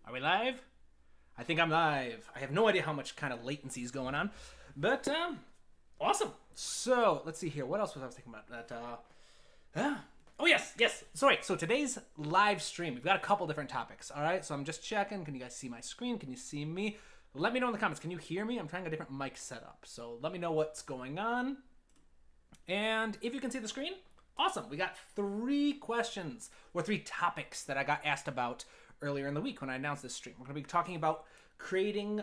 Are we live? I think I'm live. I have no idea how much kind of latency is going on, but awesome. So let's see here. What else was I thinking about? Oh yes. Sorry. So today's live stream, we've got a couple different topics. All right. So I'm just checking. Can you guys see my screen? Can you see me? Let me know in the comments. Can you hear me? I'm trying a different mic setup. So let me know what's going on. And if you can see the screen, awesome. We got 3 questions or 3 topics that I got asked about earlier in the week when I announced this stream. We're going to be talking about creating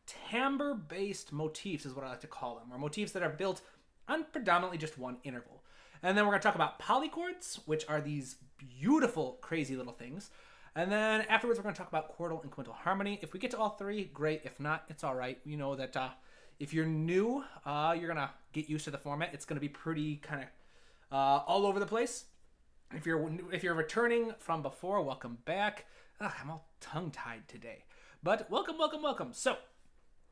timbre-based motifs is what I like to call them, or motifs that are built on predominantly just one interval. And then we're going to talk about polychords, which are these beautiful, crazy little things. And then afterwards, we're going to talk about quartal and quintal harmony. If we get to all 3, great. If not, it's all right. You know that if you're new, you're going to get used to the format. It's going to be pretty kind of all over the place. If you're returning from before, welcome back. I'm all tongue-tied today. But welcome. So,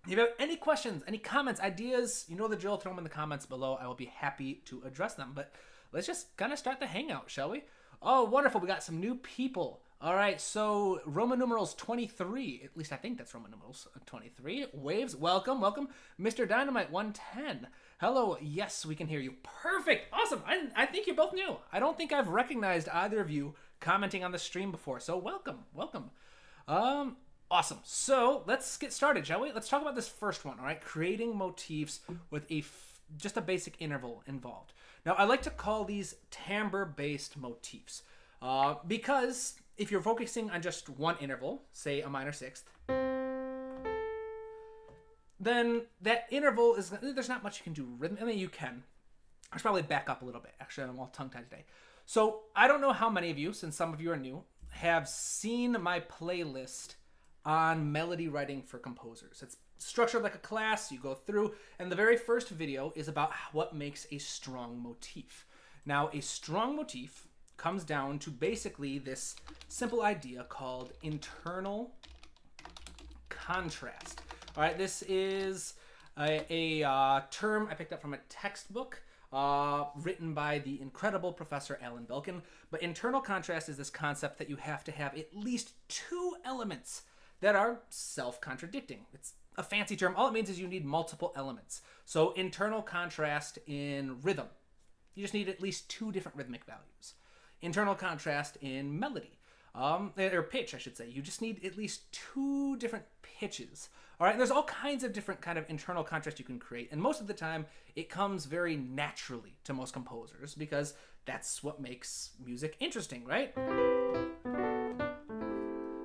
if you have any questions, any comments, ideas, you know the drill, throw them in the comments below. I will be happy to address them. But let's just kind of start the hangout, shall we? Oh, wonderful. We got some new people. All right, so Roman numerals 23. At least I think that's Roman numerals 23. Waves, welcome. Mr. Dynamite 110. Hello, yes, we can hear you. Perfect, awesome. I think you're both new. I don't think I've recognized either of you commenting on the stream before, so welcome. Awesome. So let's get started, shall we? Let's talk about this first one, all right? Creating motifs with just a basic interval involved. Now, I like to call these timbre-based motifs because if you're focusing on just one interval, say a minor sixth, then that interval is, there's not much you can do rhythm. I mean, you can. I should probably back up a little bit. Actually, I'm all tongue-tied today. So I don't know how many of you, since some of you are new, have seen my playlist on melody writing for composers. It's structured like a class. You go through, and the very first video is about what makes a strong motif. Now, a strong motif comes down to basically this simple idea called internal contrast. All right, this is a term I picked up from a textbook written by the incredible Professor Alan Belkin. But internal contrast is this concept that you have to have at least 2 elements that are self-contradicting. It's a fancy term. All it means is you need multiple elements. So internal contrast in rhythm, you just need at least 2 different rhythmic values. Internal contrast in melody, or pitch, I should say. You just need at least 2 different pitches. All right, and there's all kinds of different kind of internal contrast you can create, and most of the time it comes very naturally to most composers because that's what makes music interesting, right?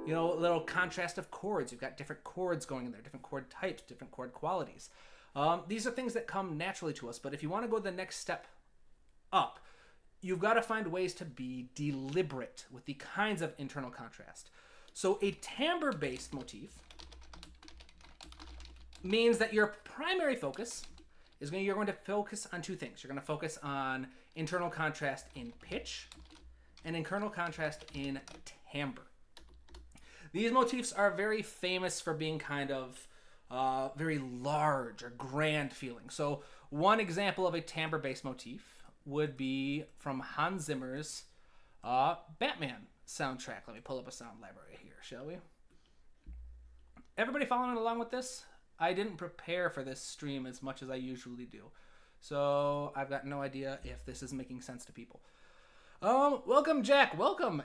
You know, a little contrast of chords. You've got different chords going in there, different chord types, different chord qualities. These are things that come naturally to us, but if you want to go the next step up, you've got to find ways to be deliberate with the kinds of internal contrast. So a timbre-based motif means that your primary focus is you're going to focus on 2 things. You're going to focus on internal contrast in pitch and internal contrast in timbre. These motifs are very famous for being kind of very large or grand feeling. So one example of a timbre-based motif would be from Hans Zimmer's Batman soundtrack. Let me pull up a sound library here, shall we? Everybody following along with this? I didn't prepare for this stream as much as I usually do. So I've got no idea if this is making sense to people. Welcome, Jack. Welcome,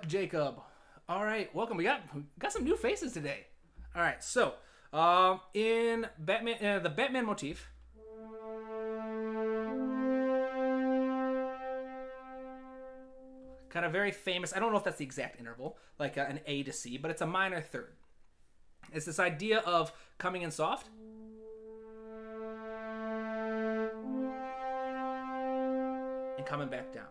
Jacob. All right, welcome. We got some new faces today. All right, so in Batman, the Batman motif, kind of very famous. I don't know if that's the exact interval, like an A to C, but it's a minor third. It's this idea of coming in soft and coming back down.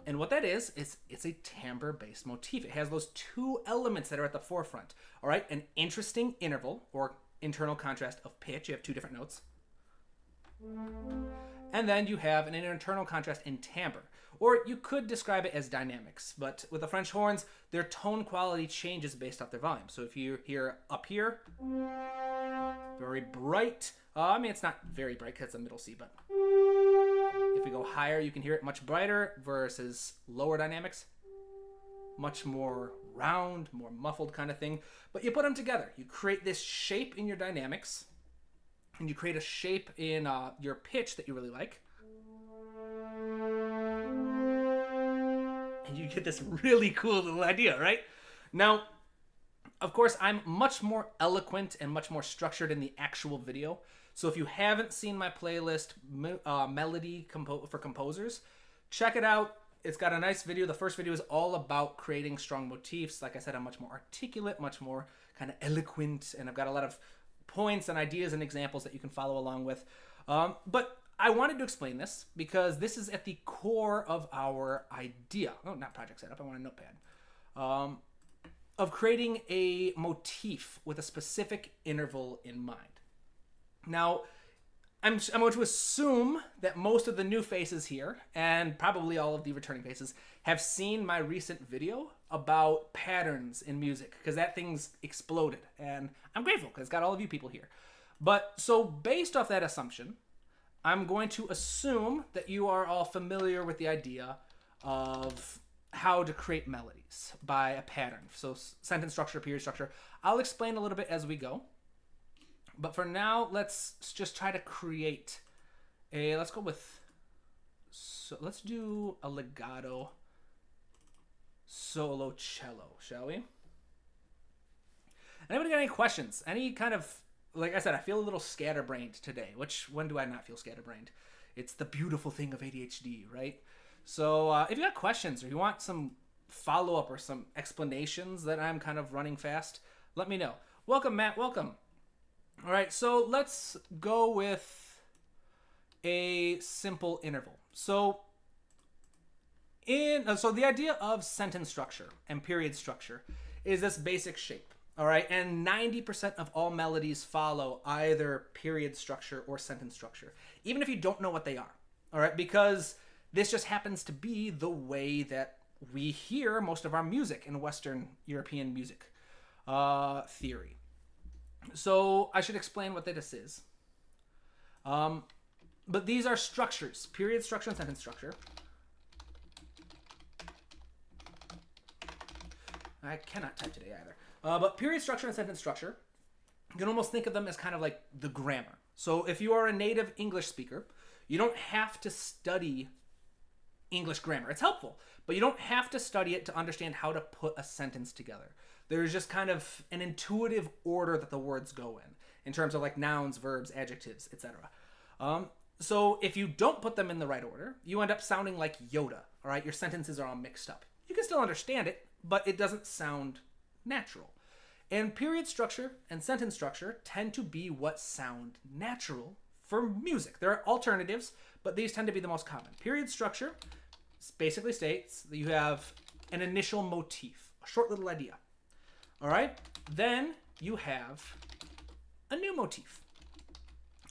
And what that is it's a timbre-based motif. It has those 2 elements that are at the forefront. All right, an interesting interval or internal contrast of pitch. You have 2 different notes. And then you have an internal contrast in timbre. Or you could describe it as dynamics, but with the French horns, their tone quality changes based off their volume. So if you hear up here, very bright. I mean, it's not very bright because it's a middle C, but if we go higher, you can hear it much brighter versus lower dynamics, much more round, more muffled kind of thing. But you put them together. You create this shape in your dynamics, and you create a shape in your pitch that you really like. And you get this really cool little idea, right? Now, of course, I'm much more eloquent and much more structured in the actual video. So if you haven't seen my playlist, Melody for Composers, check it out. It's got a nice video. The first video is all about creating strong motifs. Like I said, I'm much more articulate, much more kind of eloquent, and I've got a lot of points and ideas and examples that you can follow along with. But I wanted to explain this because this is at the core of our idea. Oh, not project setup. I want a notepad. Of creating a motif with a specific interval in mind. Now, I'm going to assume that most of the new faces here, and probably all of the returning faces, have seen my recent video about patterns in music, because that thing's exploded, and I'm grateful because it's got all of you people here. But, so based off that assumption, I'm going to assume that you are all familiar with the idea of how to create melodies by a pattern. So sentence structure, period structure. I'll explain a little bit as we go. But for now, let's just try to create let's go with, so let's do a legato solo cello, shall we? Anybody got any questions? Any kind of, like I said, I feel a little scatterbrained today, when do I not feel scatterbrained? It's the beautiful thing of ADHD, right? So if you got questions or you want some follow-up or some explanations that I'm kind of running fast, let me know. Welcome, Matt. Welcome. All right, so let's go with a simple interval. So the idea of sentence structure and period structure is this basic shape. All right, and 90% of all melodies follow either period structure or sentence structure, even if you don't know what they are. All right, because this just happens to be the way that we hear most of our music in Western European music theory. So I should explain what this is. But these are structures, period structure and sentence structure. I cannot type today either. But period structure and sentence structure, you can almost think of them as kind of like the grammar. So if you are a native English speaker, you don't have to study English grammar. It's helpful, but you don't have to study it to understand how to put a sentence together. There's just kind of an intuitive order that the words go in terms of like nouns, verbs, adjectives, etc. So if you don't put them in the right order, you end up sounding like Yoda, all right? Your sentences are all mixed up. You can still understand it, but it doesn't sound natural. And period structure and sentence structure tend to be what sound natural for music. There are alternatives, but these tend to be the most common. Period structure basically states that you have an initial motif, a short little idea. All right? Then you have a new motif.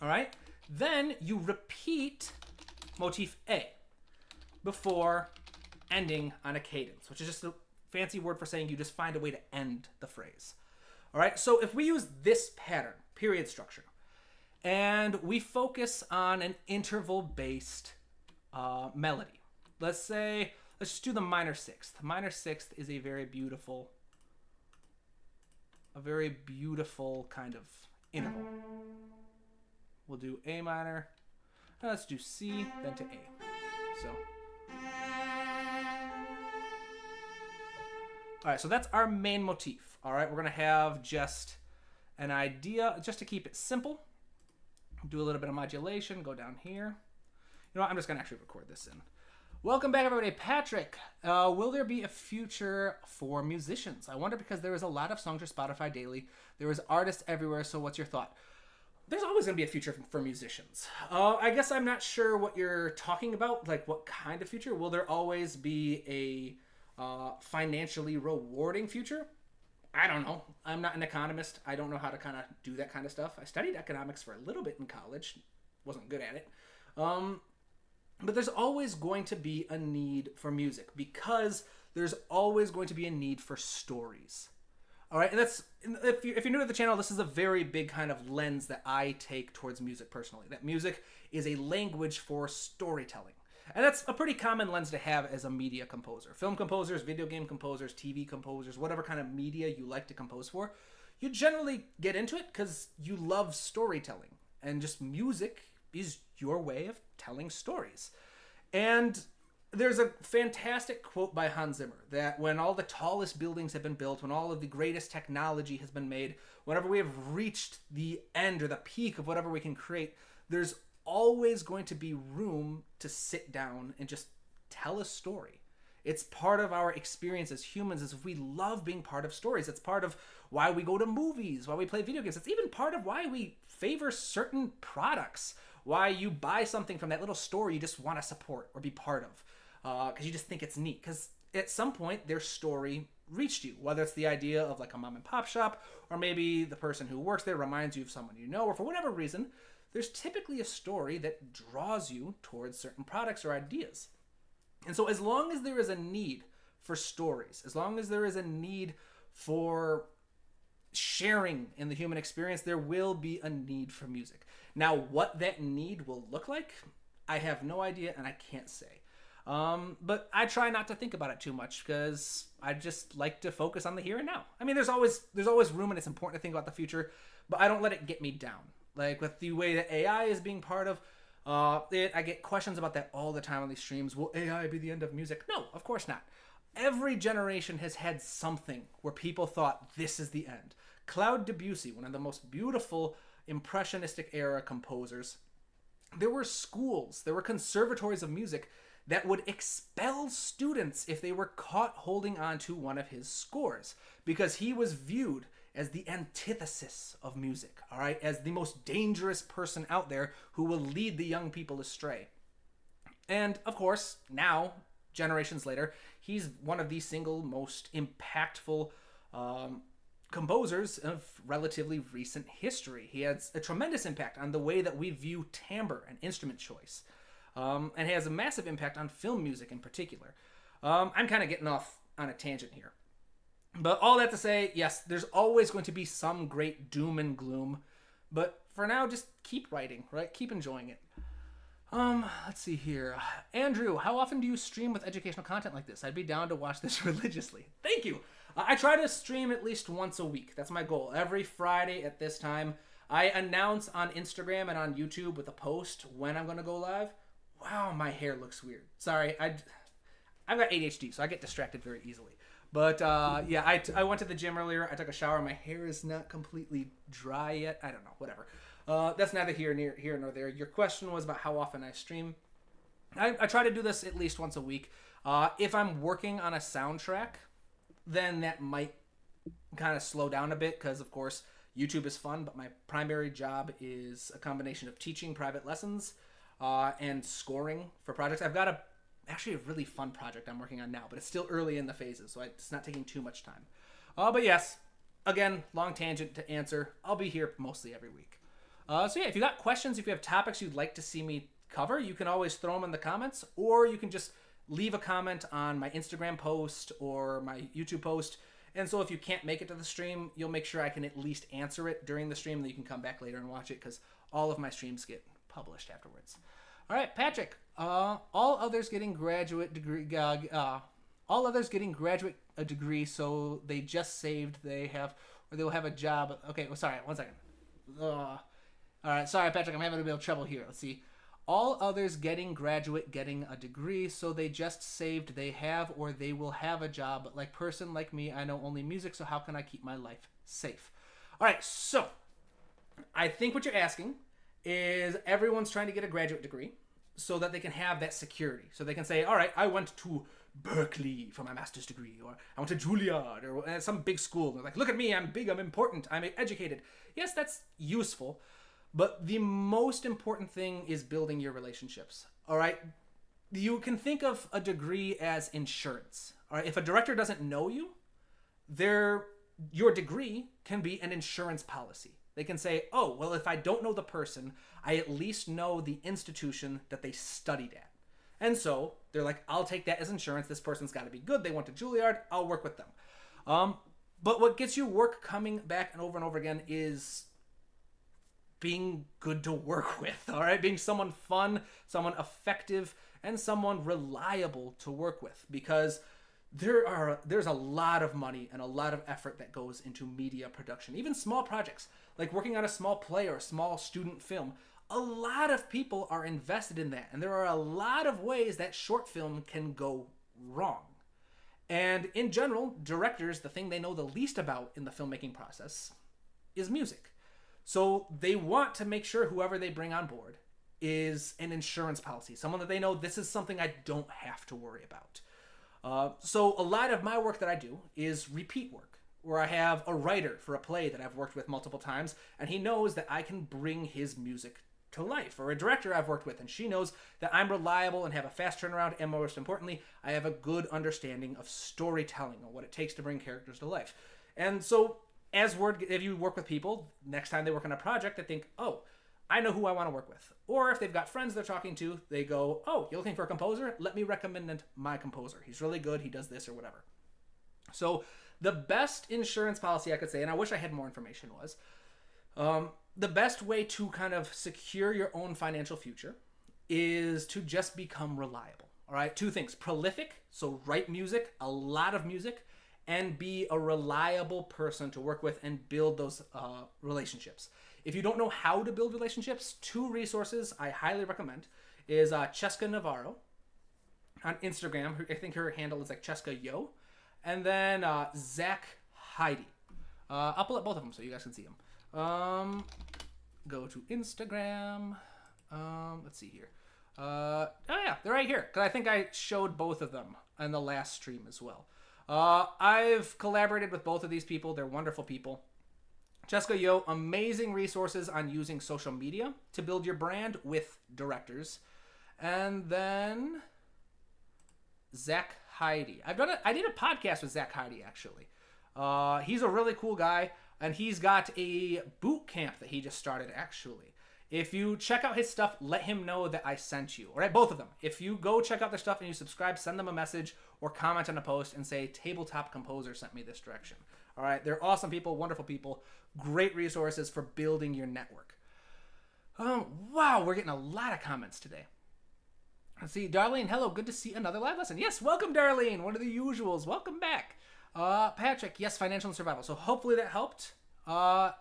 All right? Then you repeat motif A before ending on a cadence, which is just a fancy word for saying you just find a way to end the phrase. All right? So if we use this pattern, period structure, and we focus on an interval-based melody. Let's just do the minor sixth. Minor sixth is a very beautiful kind of interval. We'll do A minor. Let's do C, then to A. So. All right, so that's our main motif. All right, we're going to have just an idea, just to keep it simple. Do a little bit of modulation, go down here. You know what, I'm just going to actually record this in. Welcome back, everybody. Patrick, will there be a future for musicians? I wonder because there is a lot of songs for Spotify daily. There is artists everywhere, so what's your thought? There's always going to be a future for musicians. I guess I'm not sure what you're talking about, like what kind of future. Will there always be a financially rewarding future? I don't know. I'm not an economist. I don't know how to kind of do that kind of stuff. I studied economics for a little bit in college. Wasn't good at it. But there's always going to be a need for music because there's always going to be a need for stories. All right, and that's if you're new to the channel, this is a very big kind of lens that I take towards music personally. That music is a language for storytelling. And that's a pretty common lens to have as a media composer. Film composers, video game composers, TV composers, whatever kind of media you like to compose for, you generally get into it because you love storytelling. And just music is your way of telling stories. And there's a fantastic quote by Hans Zimmer that when all the tallest buildings have been built, when all of the greatest technology has been made, whenever we have reached the end or the peak of whatever we can create, there's always going to be room to sit down and just tell a story. It's part of our experience as humans is we love being part of stories. It's part of why we go to movies, why we play video games. It's even part of why we favor certain products, why you buy something from that little store you just want to support or be part of. Because you just think it's neat. Because at some point, their story reached you. Whether it's the idea of like a mom and pop shop, or maybe the person who works there reminds you of someone you know, or for whatever reason, there's typically a story that draws you towards certain products or ideas. And so as long as there is a need for stories, as long as there is a need for sharing in the human experience, there will be a need for music. Now, what that need will look like, I have no idea and I can't say. But I try not to think about it too much because I just like to focus on the here and now. I mean, there's always room and it's important to think about the future, but I don't let it get me down. Like with the way that AI is being part of it, I get questions about that all the time on these streams. Will AI be the end of music? No, of course not. Every generation has had something where people thought this is the end. Claude Debussy, one of the most beautiful impressionistic era composers, there were schools, there were conservatories of music that would expel students if they were caught holding on to one of his scores because he was viewed as the antithesis of music, all right, as the most dangerous person out there who will lead the young people astray. And of course, now, generations later, he's one of the single most impactful composers of relatively recent history. He has a tremendous impact on the way that we view timbre and instrument choice. And has a massive impact on film music in particular. I'm kind of getting off on a tangent here. But all that to say, yes, there's always going to be some great doom and gloom. But for now, just keep writing, right? Keep enjoying it. Let's see here. Andrew, how often do you stream with educational content like this? I'd be down to watch this religiously. Thank you. I try to stream at least once a week. That's my goal. Every Friday at this time. I announce on Instagram and on YouTube with a post when I'm going to go live. Wow, my hair looks weird. Sorry, I've got ADHD, so I get distracted very easily. But yeah, I went to the gym earlier. I took a shower. My hair is not completely dry yet. I don't know, whatever. That's neither here nor there. Your question was about how often I stream. I try to do this at least once a week. If I'm working on a soundtrack, then that might kind of slow down a bit because, of course, YouTube is fun, but my primary job is a combination of teaching private lessons and scoring for projects. I've got actually a really fun project I'm working on now, but it's still early in the phases, so it's not taking too much time. But yes, again, long tangent to answer. I'll be here mostly every week. So yeah, if you got questions, if you have topics you'd like to see me cover, you can always throw them in the comments, or you can just leave a comment on my Instagram post or my YouTube post. And so if you can't make it to the stream, you'll make sure I can at least answer it during the stream, and then you can come back later and watch it because all of my streams get published afterwards. All right, Patrick. All others getting graduate degree. All others getting graduate a degree, so they just saved. They have, or they'll have a job. Okay, well, sorry, 1 second. All right, sorry, Patrick. I'm having a bit of trouble here. Let's see. All others getting graduate, getting a degree, so they just saved. They have, or they will have a job. But like person like me, I know only music. So how can I keep my life safe? All right, so I think what you're asking is everyone's trying to get a graduate degree so that they can have that security. So they can say, all right, I went to Berkeley for my master's degree, or I went to Juilliard, or some big school. They're like, look at me, I'm big, I'm important, I'm educated. Yes, that's useful, but the most important thing is building your relationships, all right? You can think of a degree as insurance, all right? If a director doesn't know you, your degree can be an insurance policy. They can say, oh, well, if I don't know the person, I at least know the institution that they studied at. And so they're like, I'll take that as insurance. This person's got to be good. They went to Juilliard. I'll work with them. But what gets you work coming back and over again is being good to work with, all right? Being someone fun, someone effective, and someone reliable to work with, because there's a lot of money and a lot of effort that goes into media production, even small projects like working on a small play or a small student film. A lot of people are invested in that, and there are a lot of ways that short film can go wrong. And in general, directors, the thing they know the least about in the filmmaking process is music. So they want to make sure whoever they bring on board is an insurance policy, someone that they know this is something I don't have to worry about. So a lot of my work that I do is repeat work, where I have a writer for a play that I've worked with multiple times, and he knows that I can bring his music to life. Or a director I've worked with, and she knows that I'm reliable and have a fast turnaround, and most importantly, I have a good understanding of storytelling and what it takes to bring characters to life. And so, if you work with people, next time they work on a project, they think, oh, I know who I want to work with. Or if they've got friends they're talking to, they go, oh, you're looking for a composer? Let me recommend my composer. He's really good. He does this or whatever. So the best insurance policy I could say, and I wish I had more information, was the best way to kind of secure your own financial future is to just become reliable. All right, two things: prolific, so write music, a lot of music, and be a reliable person to work with and build those relationships. If you don't know how to build relationships, two resources I highly recommend is Cheska Navarro on Instagram. I think her handle is like Cheska Yo. And then Zach Heidi. I'll pull up both of them so you guys can see them. Go to Instagram. Let's see here. Oh yeah, they're right here, because I think I showed both of them on the last stream as well. I've collaborated with both of these people. They're wonderful people. Cheska Yo, amazing resources on using social media to build your brand with directors. And then Zach Heidi. I did a podcast with Zach Heidi, actually. He's a really cool guy, and he's got a boot camp that he just started, actually. If you check out his stuff, let him know that I sent you. All right, both of them. If you go check out their stuff and you subscribe, send them a message or comment on a post and say, Tabletop Composer sent me this direction. All right, they're awesome people, wonderful people, great resources for building your network. Wow, we're getting a lot of comments today. Let's see, Darlene, hello, good to see another live lesson. Yes, welcome, Darlene, one of the usuals. Welcome back. Patrick, yes, financial and survival. So hopefully that helped.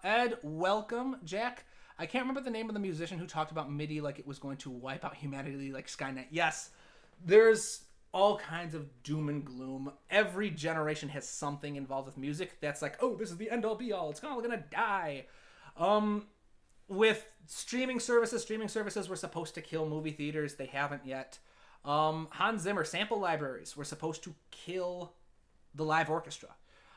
Ed, welcome. Jack, I can't remember the name of the musician who talked about MIDI like it was going to wipe out humanity like Skynet. Yes, there's all kinds of doom and gloom. Every generation has something involved with music that's like, oh, this is the end-all be-all. It's all gonna die. With streaming services were supposed to kill movie theaters. They haven't yet. Hans Zimmer, sample libraries were supposed to kill the live orchestra.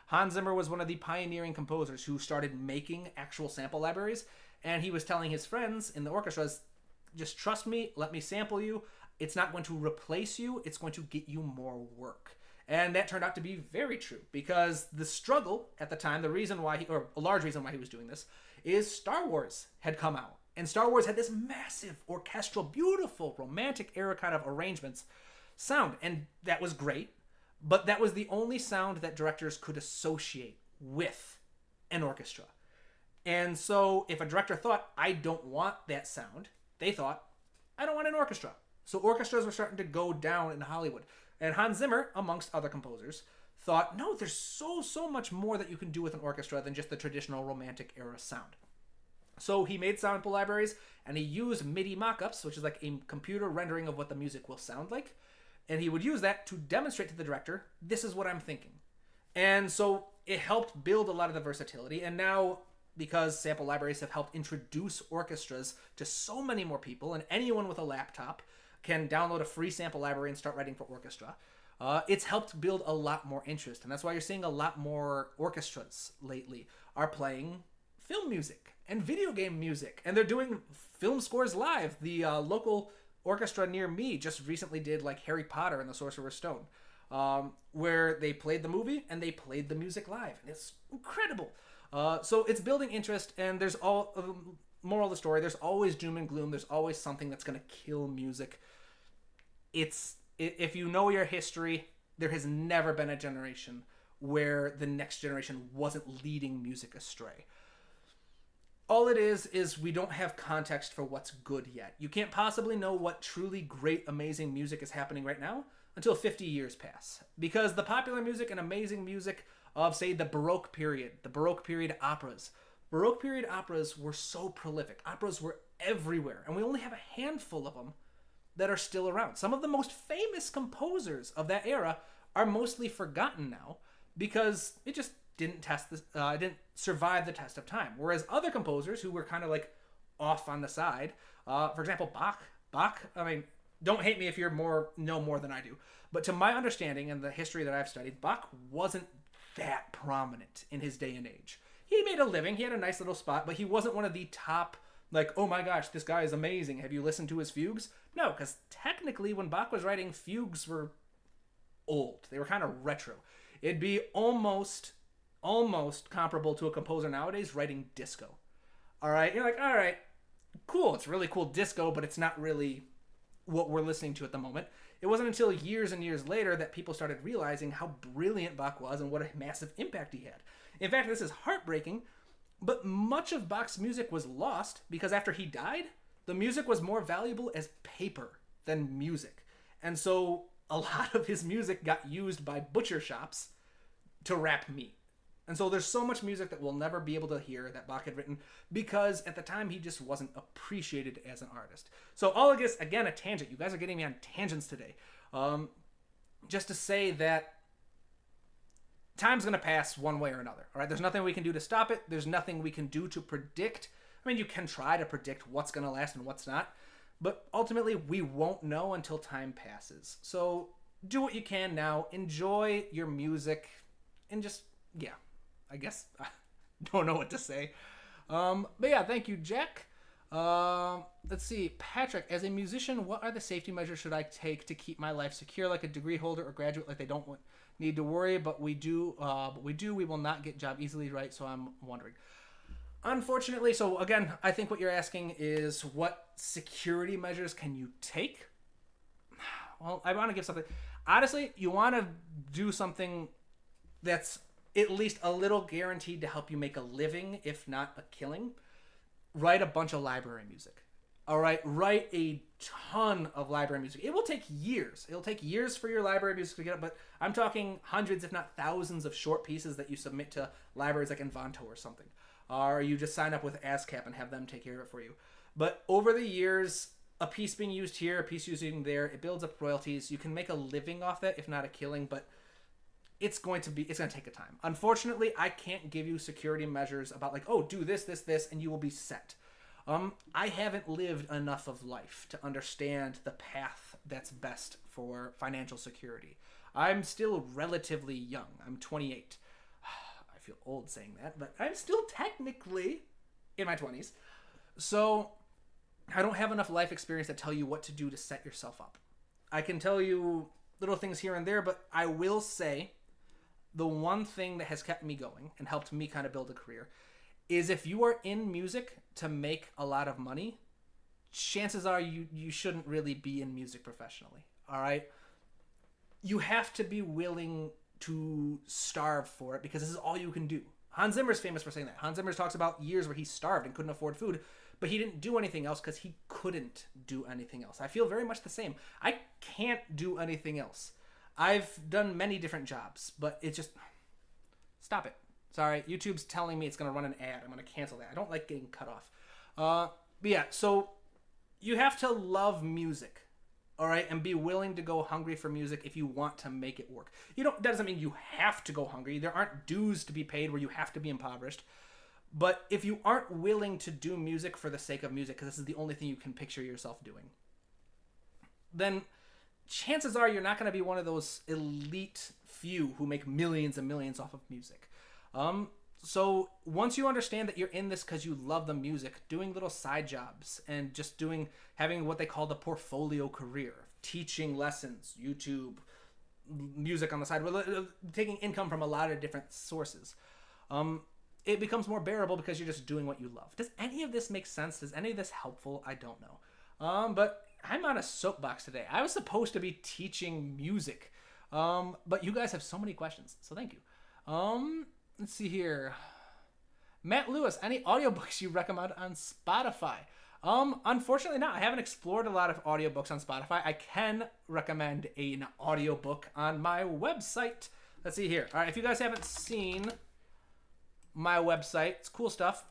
Hans Zimmer was one of the pioneering composers who started making actual sample libraries, and he was telling his friends in the orchestras, just trust me, let me sample you. It's not going to replace you, it's going to get you more work. And that turned out to be very true, because the struggle at the time, the reason why or a large reason why he was doing this, is Star Wars had come out. And Star Wars had this massive, orchestral, beautiful, romantic era kind of arrangements sound. And that was great, but that was the only sound that directors could associate with an orchestra. And so if a director thought, I don't want that sound, they thought, I don't want an orchestra. So orchestras were starting to go down in Hollywood. And Hans Zimmer, amongst other composers, thought, no, there's so much more that you can do with an orchestra than just the traditional romantic era sound. So he made sample libraries, and he used MIDI mockups, which is like a computer rendering of what the music will sound like. And he would use that to demonstrate to the director, this is what I'm thinking. And so it helped build a lot of the versatility. And now, because sample libraries have helped introduce orchestras to so many more people, and anyone with a laptop can download a free sample library and start writing for orchestra, it's helped build a lot more interest. And that's why you're seeing a lot more orchestras lately are playing film music and video game music. And they're doing film scores live. The local orchestra near me just recently did like Harry Potter and the Sorcerer's Stone, where they played the movie and they played the music live. And it's incredible. So it's building interest, and there's moral of the story, there's always doom and gloom. There's always something that's going to kill music. If you know your history, there has never been a generation where the next generation wasn't leading music astray. All it is we don't have context for what's good yet. You can't possibly know what truly great, amazing music is happening right now until 50 years pass. Because the popular music and amazing music of, say, the Baroque period operas. Baroque period operas were so prolific. Operas were everywhere, and we only have a handful of them that are still around. Some of the most famous composers of that era are mostly forgotten now because it just didn't survive the test of time. Whereas other composers who were kind of like off on the side, for example, Bach. I mean, don't hate me if you're know more than I do, but to my understanding and the history that I've studied, Bach wasn't that prominent in his day and age. He made a living. He had a nice little spot, but he wasn't one of the top, like, oh my gosh, this guy is amazing. Have you listened to his fugues? No, because technically when Bach was writing, fugues were old. They were kind of retro. It'd be almost comparable to a composer nowadays writing disco. All right? You're like, all right, cool. It's really cool disco, but it's not really what we're listening to at the moment. It wasn't until years and years later that people started realizing how brilliant Bach was and what a massive impact he had. In fact, this is heartbreaking, but much of Bach's music was lost because after he died, the music was more valuable as paper than music. And so a lot of his music got used by butcher shops to wrap meat. And so there's so much music that we'll never be able to hear that Bach had written because at the time he just wasn't appreciated as an artist. So all of this, again, a tangent. You guys are getting me on tangents today. Just to say that time's going to pass one way or another. All right, there's nothing we can do to stop it. There's nothing we can do to predict. I mean, you can try to predict what's going to last and what's not. But ultimately, we won't know until time passes. So do what you can now. Enjoy your music. And just, yeah, I guess I don't know what to say. But yeah, thank you, Jack. Let's see. Patrick, as a musician, what are the safety measures should I take to keep my life secure, like a degree holder or graduate, like they don't need to worry, but we will not get job easily, right? So I'm wondering. Unfortunately, so again, I think what you're asking is what security measures can you take? Well, I want to give something. Honestly, you want to do something that's at least a little guaranteed to help you make a living, if not a killing. Write a bunch of library music. All right, write a ton of library music. It will take years. It'll take years for your library music to get up, but I'm talking hundreds, if not thousands, of short pieces that you submit to libraries like Envanto or something. Or you just sign up with ASCAP and have them take care of it for you. But over the years, a piece being used here, a piece using there, it builds up royalties. You can make a living off that, if not a killing, but it's going to take a time. Unfortunately, I can't give you security measures about like, oh, do this, and you will be set. I haven't lived enough of life to understand the path that's best for financial security. I'm still relatively young. I'm 28. I feel old saying that, but I'm still technically in my 20s. So I don't have enough life experience to tell you what to do to set yourself up. I can tell you little things here and there, but I will say the one thing that has kept me going and helped me kind of build a career is if you are in music to make a lot of money, chances are you shouldn't really be in music professionally. All right? You have to be willing to starve for it because this is all you can do. Hans Zimmer's famous for saying that. Hans Zimmer talks about years where he starved and couldn't afford food, but he didn't do anything else because he couldn't do anything else. I feel very much the same. I can't do anything else. I've done many different jobs, but it's just... Stop it. Sorry, YouTube's telling me it's going to run an ad. I'm going to cancel that. I don't like getting cut off. But yeah, so you have to love music, all right, and be willing to go hungry for music if you want to make it work. That doesn't mean you have to go hungry. There aren't dues to be paid where you have to be impoverished. But if you aren't willing to do music for the sake of music, because this is the only thing you can picture yourself doing, then chances are you're not going to be one of those elite few who make millions and millions off of music. So once you understand that you're in this because you love the music, doing little side jobs and just having what they call the portfolio career, teaching lessons, YouTube, music on the side, taking income from a lot of different sources, it becomes more bearable because you're just doing what you love. Does any of this make sense? Is any of this helpful? I don't know. But I'm on a soapbox today. I was supposed to be teaching music, but you guys have so many questions, so thank you. Let's see here. Matt Lewis, any audiobooks you recommend on Spotify? Unfortunately not. I haven't explored a lot of audiobooks on Spotify. I can recommend an audiobook on my website. Let's see here. All right, if you guys haven't seen my website, it's cool stuff.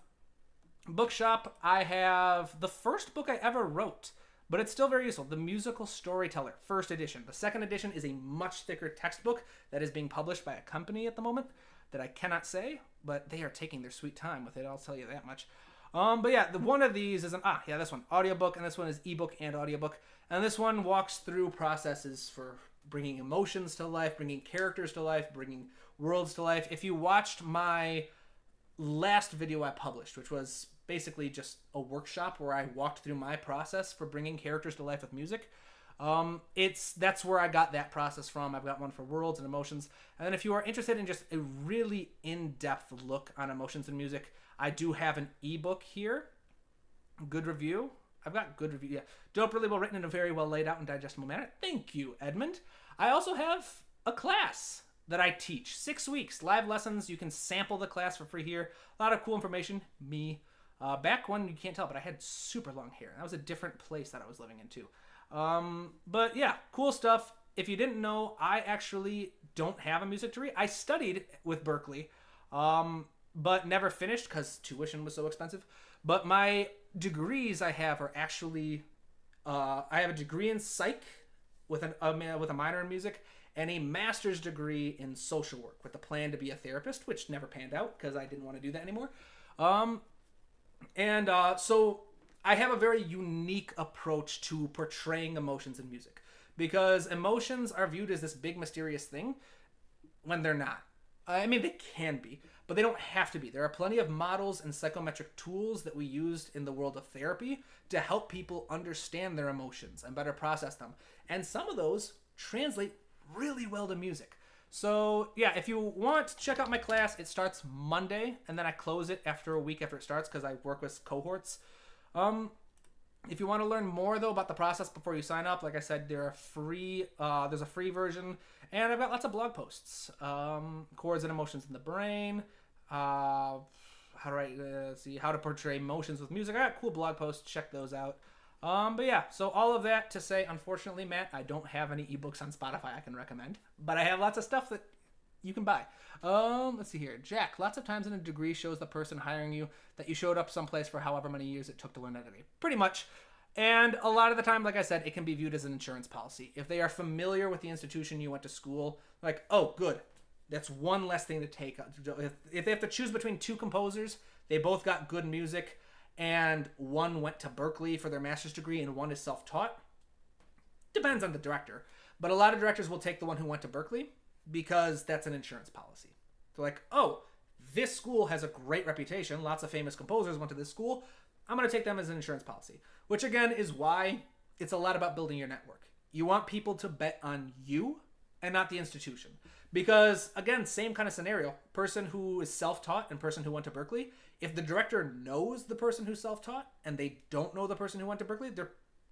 Bookshop, I have the first book I ever wrote, but it's still very useful. The Musical Storyteller, first edition. The second edition is a much thicker textbook that is being published by a company at the moment that I cannot say, but they are taking their sweet time with it, I'll tell you that much. But yeah, one of these is this one, audiobook, and this one is ebook and audiobook. And this one walks through processes for bringing emotions to life, bringing characters to life, bringing worlds to life. If you watched my last video I published, which was basically just a workshop where I walked through my process for bringing characters to life with music, that's where I got that process from. I've got one for worlds and emotions. And then if you are interested in just a really in-depth look on emotions and music, I do have an ebook here. Good review. I've got good review. Yeah. Dope, really well written in a very well laid out and digestible manner. Thank you, Edmund. I also have a class that I teach. 6 weeks, live lessons. You can sample the class for free here. A lot of cool information. Me. Back when, you can't tell, but I had super long hair. That was a different place that I was living in too. But yeah, cool stuff. If you didn't know, I actually don't have a music degree. I studied with Berklee, but never finished because tuition was so expensive. But my degrees I have are actually, I have a degree in psych with a minor in music, and a master's degree in social work with the plan to be a therapist, which never panned out because I didn't want to do that anymore. So I have a very unique approach to portraying emotions in music, because emotions are viewed as this big mysterious thing when they're not. I mean, they can be, but they don't have to be. There are plenty of models and psychometric tools that we used in the world of therapy to help people understand their emotions and better process them. And some of those translate really well to music. So yeah, if you want to check out my class, it starts Monday, and then I close it after a week after it starts because I work with cohorts. If you want to learn more though about the process before you sign up, like I said, there's a free version, and I've got lots of blog posts. Chords and emotions in the brain. How to portray emotions with music. I got cool blog posts. Check those out. But yeah, so all of that to say, unfortunately, Matt, I don't have any ebooks on Spotify I can recommend, but I have lots of stuff that you can buy. Let's see here. Jack, lots of times in a degree shows the person hiring you that you showed up someplace for however many years it took to learn that degree. Pretty much. And a lot of the time, like I said, it can be viewed as an insurance policy. If they are familiar with the institution you went to school, like, oh, good. That's one less thing to take. If they have to choose between two composers, they both got good music, and one went to Berklee for their master's degree and one is self-taught. Depends on the director. But a lot of directors will take the one who went to Berklee because that's an insurance policy. So like, oh, this school has a great reputation. Lots of famous composers went to this school. I'm going to take them as an insurance policy. Which again is why it's a lot about building your network. You want people to bet on you and not the institution. Because again, same kind of scenario. Person who is self-taught and person who went to Berklee, if the director knows the person who's self-taught and they don't know the person who went to Berklee, they're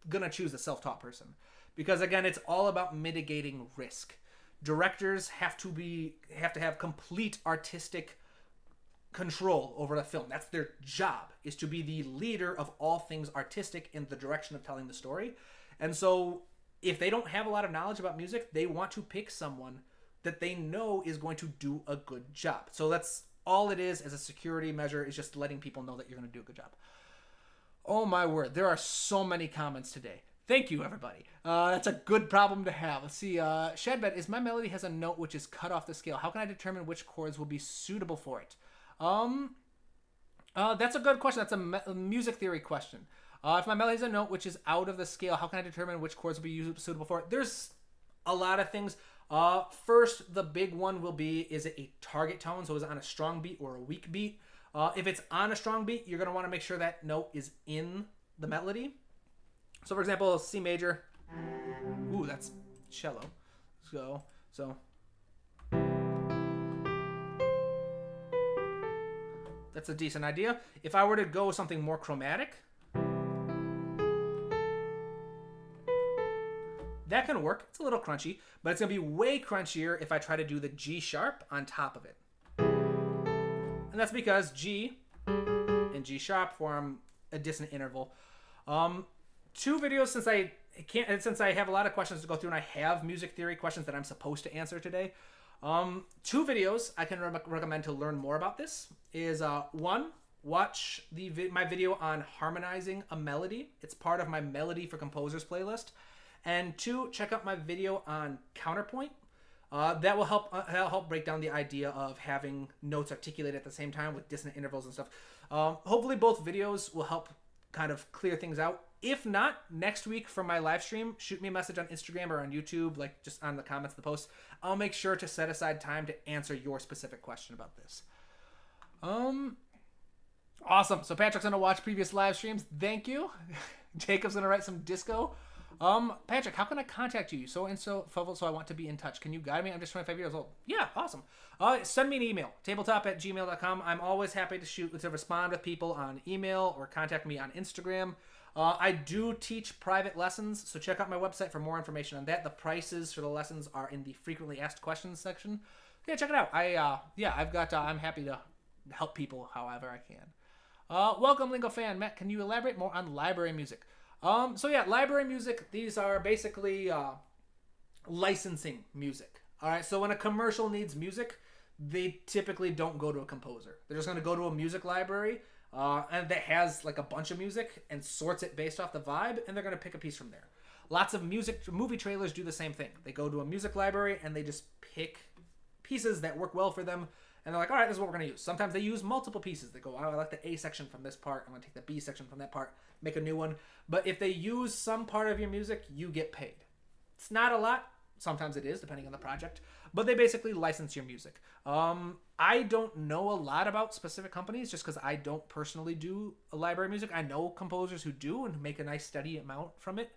going to choose the self-taught person. Because again, it's all about mitigating risk. Directors have to have complete artistic control over the film. That's their job, is to be the leader of all things artistic in the direction of telling the story. And so if they don't have a lot of knowledge about music, they want to pick someone that they know is going to do a good job. So that's all it is as a security measure, is just letting people know that you're going to do a good job. Oh my word, there are so many comments today. Thank you, everybody. That's a good problem to have. Let's see. Shadbed, is my melody has a note which is cut off the scale. How can I determine which chords will be suitable for it? That's a good question. That's a music theory question. If my melody has a note which is out of the scale, how can I determine which chords will be suitable for it? There's a lot of things. First, the big one is it a target tone? So is it on a strong beat or a weak beat? If it's on a strong beat, you're going to want to make sure that note is in the melody. So for example, C major. Ooh, that's cello. So that's a decent idea. If I were to go with something more chromatic, that can work. It's a little crunchy, but it's going to be way crunchier if I try to do the G sharp on top of it. And that's because G in G sharp, form a dissonant interval. 2 videos since I have a lot of questions to go through and I have music theory questions that I'm supposed to answer today. 2 videos I can recommend to learn more about this is 1, watch my video on harmonizing a melody. It's part of my Melody for Composers playlist. And 2, check out my video on counterpoint. That will help break down the idea of having notes articulated at the same time with dissonant intervals and stuff. Hopefully both videos will help kind of clear things out. If not, next week for my live stream, shoot me a message on Instagram or on YouTube, like just on the comments of the post. I'll make sure to set aside time to answer your specific question about this. Awesome. So Patrick's going to watch previous live streams. Thank you. Jacob's going to write some disco. Patrick, how can I contact you? So I want to be in touch. Can you guide me? I'm just 25 years old. Yeah, awesome. Send me an email, tabletop@gmail.com. I'm always happy to respond with people on email or contact me on Instagram. I do teach private lessons, so check out my website for more information on that. The prices for the lessons are in the frequently asked questions section. Yeah, check it out. I'm happy to help people however I can. Welcome, Lingo fan. Matt, can you elaborate more on library music? Library music, these are basically licensing music. All right, so when a commercial needs music, they typically don't go to a composer. They're just going to go to a music library and that has like a bunch of music and sorts it based off the vibe, and they're going to pick a piece from there. Lots of movie trailers do the same thing. They go to a music library and they just pick pieces that work well for them, and they're like, all right, this is what we're going to use. Sometimes they use multiple pieces. They go, oh, I like the A section from this part. I'm going to take the B section from that part, make a new one. But if they use some part of your music, you get paid. It's not a lot. Sometimes it is, depending on the project. But they basically license your music. I don't know a lot about specific companies just because I don't personally do library music. I know composers who do and make a nice steady amount from it.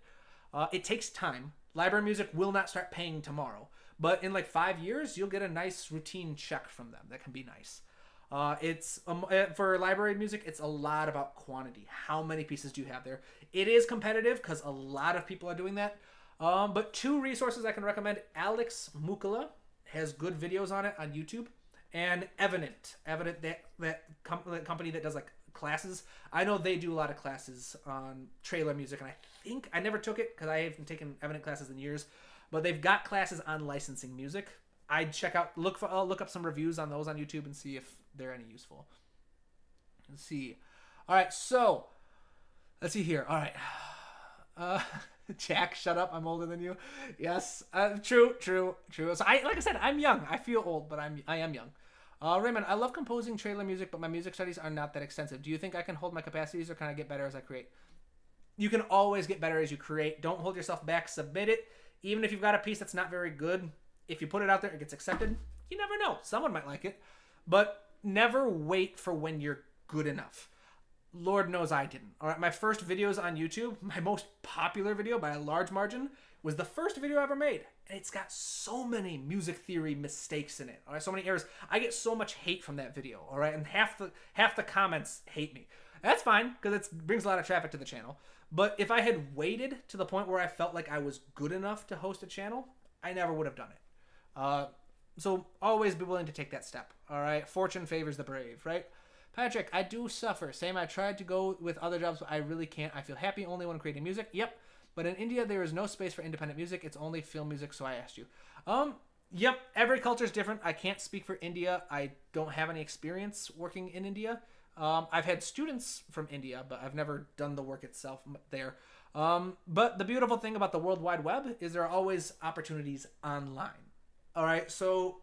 It takes time. Library music will not start paying tomorrow. But in like 5 years, you'll get a nice routine check from them. That can be nice. For library music, it's a lot about quantity. How many pieces do you have there? It is competitive because a lot of people are doing that. But 2 resources I can recommend. Alex Mukala has good videos on it on YouTube. And Evident, that company that does like classes. I know they do a lot of classes on trailer music, and I think I never took it because I haven't taken Evident classes in years. But they've got classes on licensing music. I'd check out, I'll look up some reviews on those on YouTube and see if they're any useful. Let's see. All right, so let's see here. All right. Jack, shut up. I'm older than you. Yes. True. So like I said, I'm young. I feel old, but I am young. Raymond, I love composing trailer music, but my music studies are not that extensive. Do you think I can hold my capacities, or can I get better as I create? You can always get better as you create. Don't hold yourself back. Submit it. Even if you've got a piece that's not very good, if you put it out there, it gets accepted. You never know. Someone might like it. But never wait for when you're good enough. Lord knows I didn't. All right, my first videos on YouTube, my most popular video by a large margin, was the first video I ever made. And it's got so many music theory mistakes in it. All right, so many errors. I get so much hate from that video. All right, and half the comments hate me. That's fine, because it brings a lot of traffic to the channel. But if I had waited to the point where I felt like I was good enough to host a channel, I never would have done it. So always be willing to take that step. All right, fortune favors the brave, right? Patrick, I do suffer. Same, I tried to go with other jobs, but I really can't. I feel happy only when creating music. Yep. But in India, there is no space for independent music. It's only film music, so I asked you. Yep. Every culture is different. I can't speak for India. I don't have any experience working in India. I've had students from India, but I've never done the work itself there. But the beautiful thing about the World Wide Web is there are always opportunities online. All right, so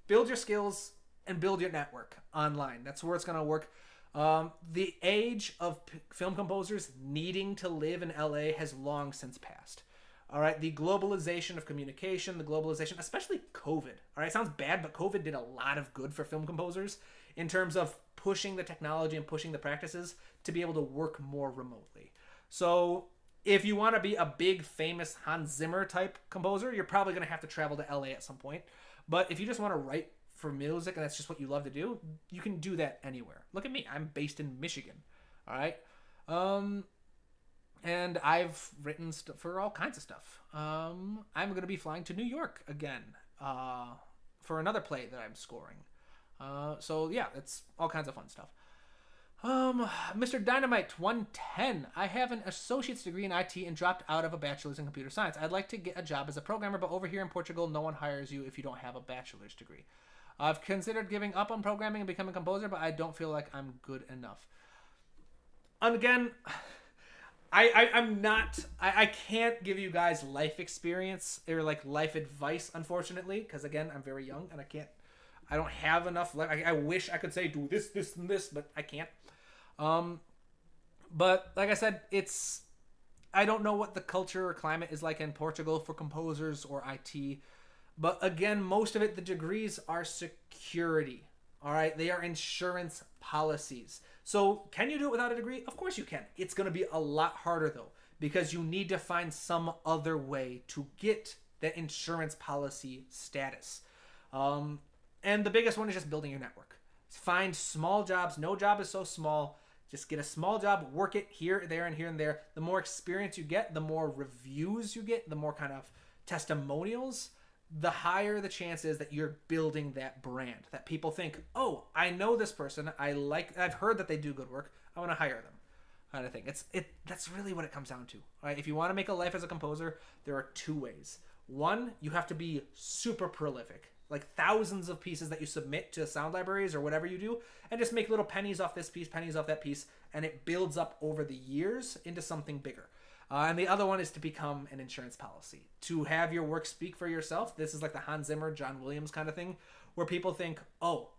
build your skills and build your network online. That's where it's going to work. The age of film composers needing to live in LA has long since passed. All right, the globalization of communication, the globalization, especially COVID. All right, it sounds bad, but COVID did a lot of good for film composers in terms of pushing the technology and pushing the practices to be able to work more remotely. So if you want to be a big, famous Hans Zimmer type composer, you're probably going to have to travel to LA at some point. But if you just want to write for music and that's just what you love to do, you can do that anywhere. Look at me. I'm based in Michigan. All right. And I've written for all kinds of stuff. I'm going to be flying to New York again for another play that I'm scoring. So yeah, it's all kinds of fun stuff. Mr. Dynamite 110. I have an associate's degree in IT and dropped out of a bachelor's in computer science. I'd like to get a job as a programmer, but over here in Portugal, no one hires you if you don't have a bachelor's degree. I've considered giving up on programming and becoming a composer, but I don't feel like I'm good enough. And again, I'm not. I can't give you guys life experience or like life advice, unfortunately, because again, I'm very young and I don't have enough. I wish I could say do this, this, and this, but I can't. But like I said, I don't know what the culture or climate is like in Portugal for composers or IT. But again, most of it, the degrees are security. All right. They are insurance policies. So can you do it without a degree? Of course you can. It's going to be a lot harder though, because you need to find some other way to get that insurance policy status. And the biggest one is just building your network. Find small jobs. No job is so small. Just get a small job, work it here, there, and here and there. The more experience you get, the more reviews you get, the more kind of testimonials, the higher the chance is that you're building that brand. That people think, oh, I know this person. I've heard that they do good work. I want to hire them. Kind of thing. That's really what it comes down to. All right? If you want to make a life as a composer, there are two ways. One, you have to be super prolific. Like thousands of pieces that you submit to sound libraries or whatever you do, and just make little pennies off this piece, pennies off that piece, and it builds up over the years into something bigger. And the other one is to become an insurance policy, to have your work speak for yourself. This is like the Hans Zimmer, John Williams kind of thing, where people think, oh,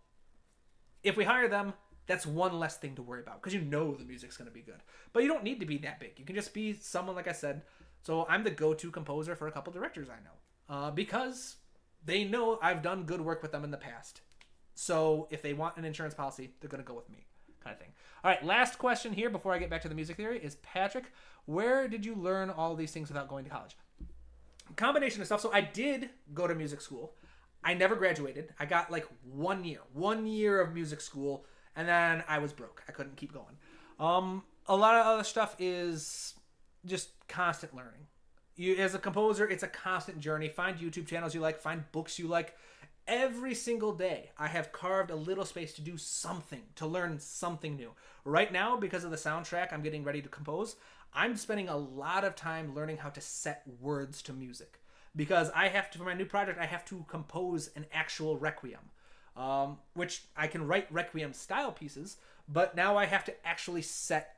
if we hire them, that's one less thing to worry about, because you know the music's going to be good. But you don't need to be that big. You can just be someone, like I said. So I'm the go-to composer for a couple directors I know, because they know I've done good work with them in the past. So if they want an insurance policy, they're going to go with me, kind of thing. All right, last question here before I get back to the music theory is, Patrick, where did you learn all these things without going to college? Combination of stuff. So I did go to music school. I never graduated. I got like 1 year of music school, and then I was broke. I couldn't keep going. A lot of other stuff is just constant learning. You, as a composer, it's a constant journey. Find YouTube channels you like. Find books you like. Every single day, I have carved a little space to do something, to learn something new. Right now, because of the soundtrack I'm getting ready to compose, I'm spending a lot of time learning how to set words to music. Because I have to, for my new project, I have to compose an actual requiem. Which I can write requiem style pieces, but now I have to actually set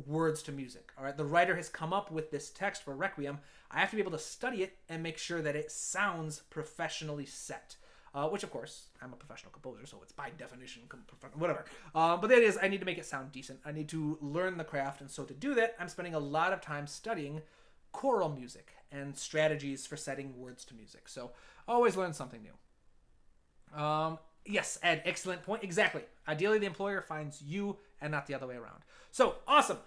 words to music. All right, the writer has come up with this text for requiem. I have to be able to study it and make sure that it sounds professionally set. Which, of course, I'm a professional composer, so it's by definition whatever. But that is, I need to make it sound decent. I need to learn the craft, and so to do that, I'm spending a lot of time studying choral music and strategies for setting words to music. So always learn something new. Yes, Ed, excellent point. Exactly. Ideally, the employer finds you and not the other way around. So, awesome.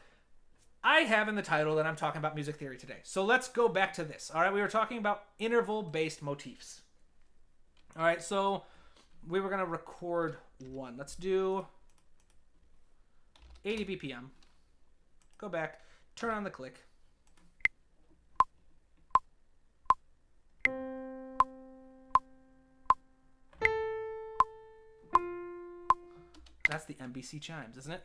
I have in the title that I'm talking about music theory today. So let's go back to this. All right, we were talking about interval-based motifs. All right, so we were going to record one. Let's do 80 BPM. Go back, turn on the click. That's the NBC chimes, isn't it?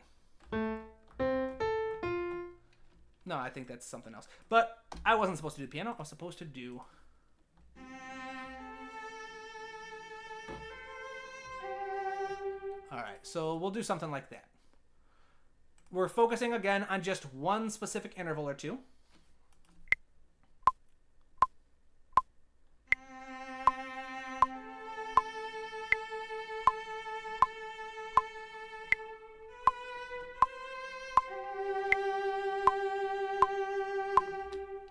No, I think that's something else. But I wasn't supposed to do the piano. I was supposed to do... All right, so we'll do something like that. We're focusing again on just one specific interval or two.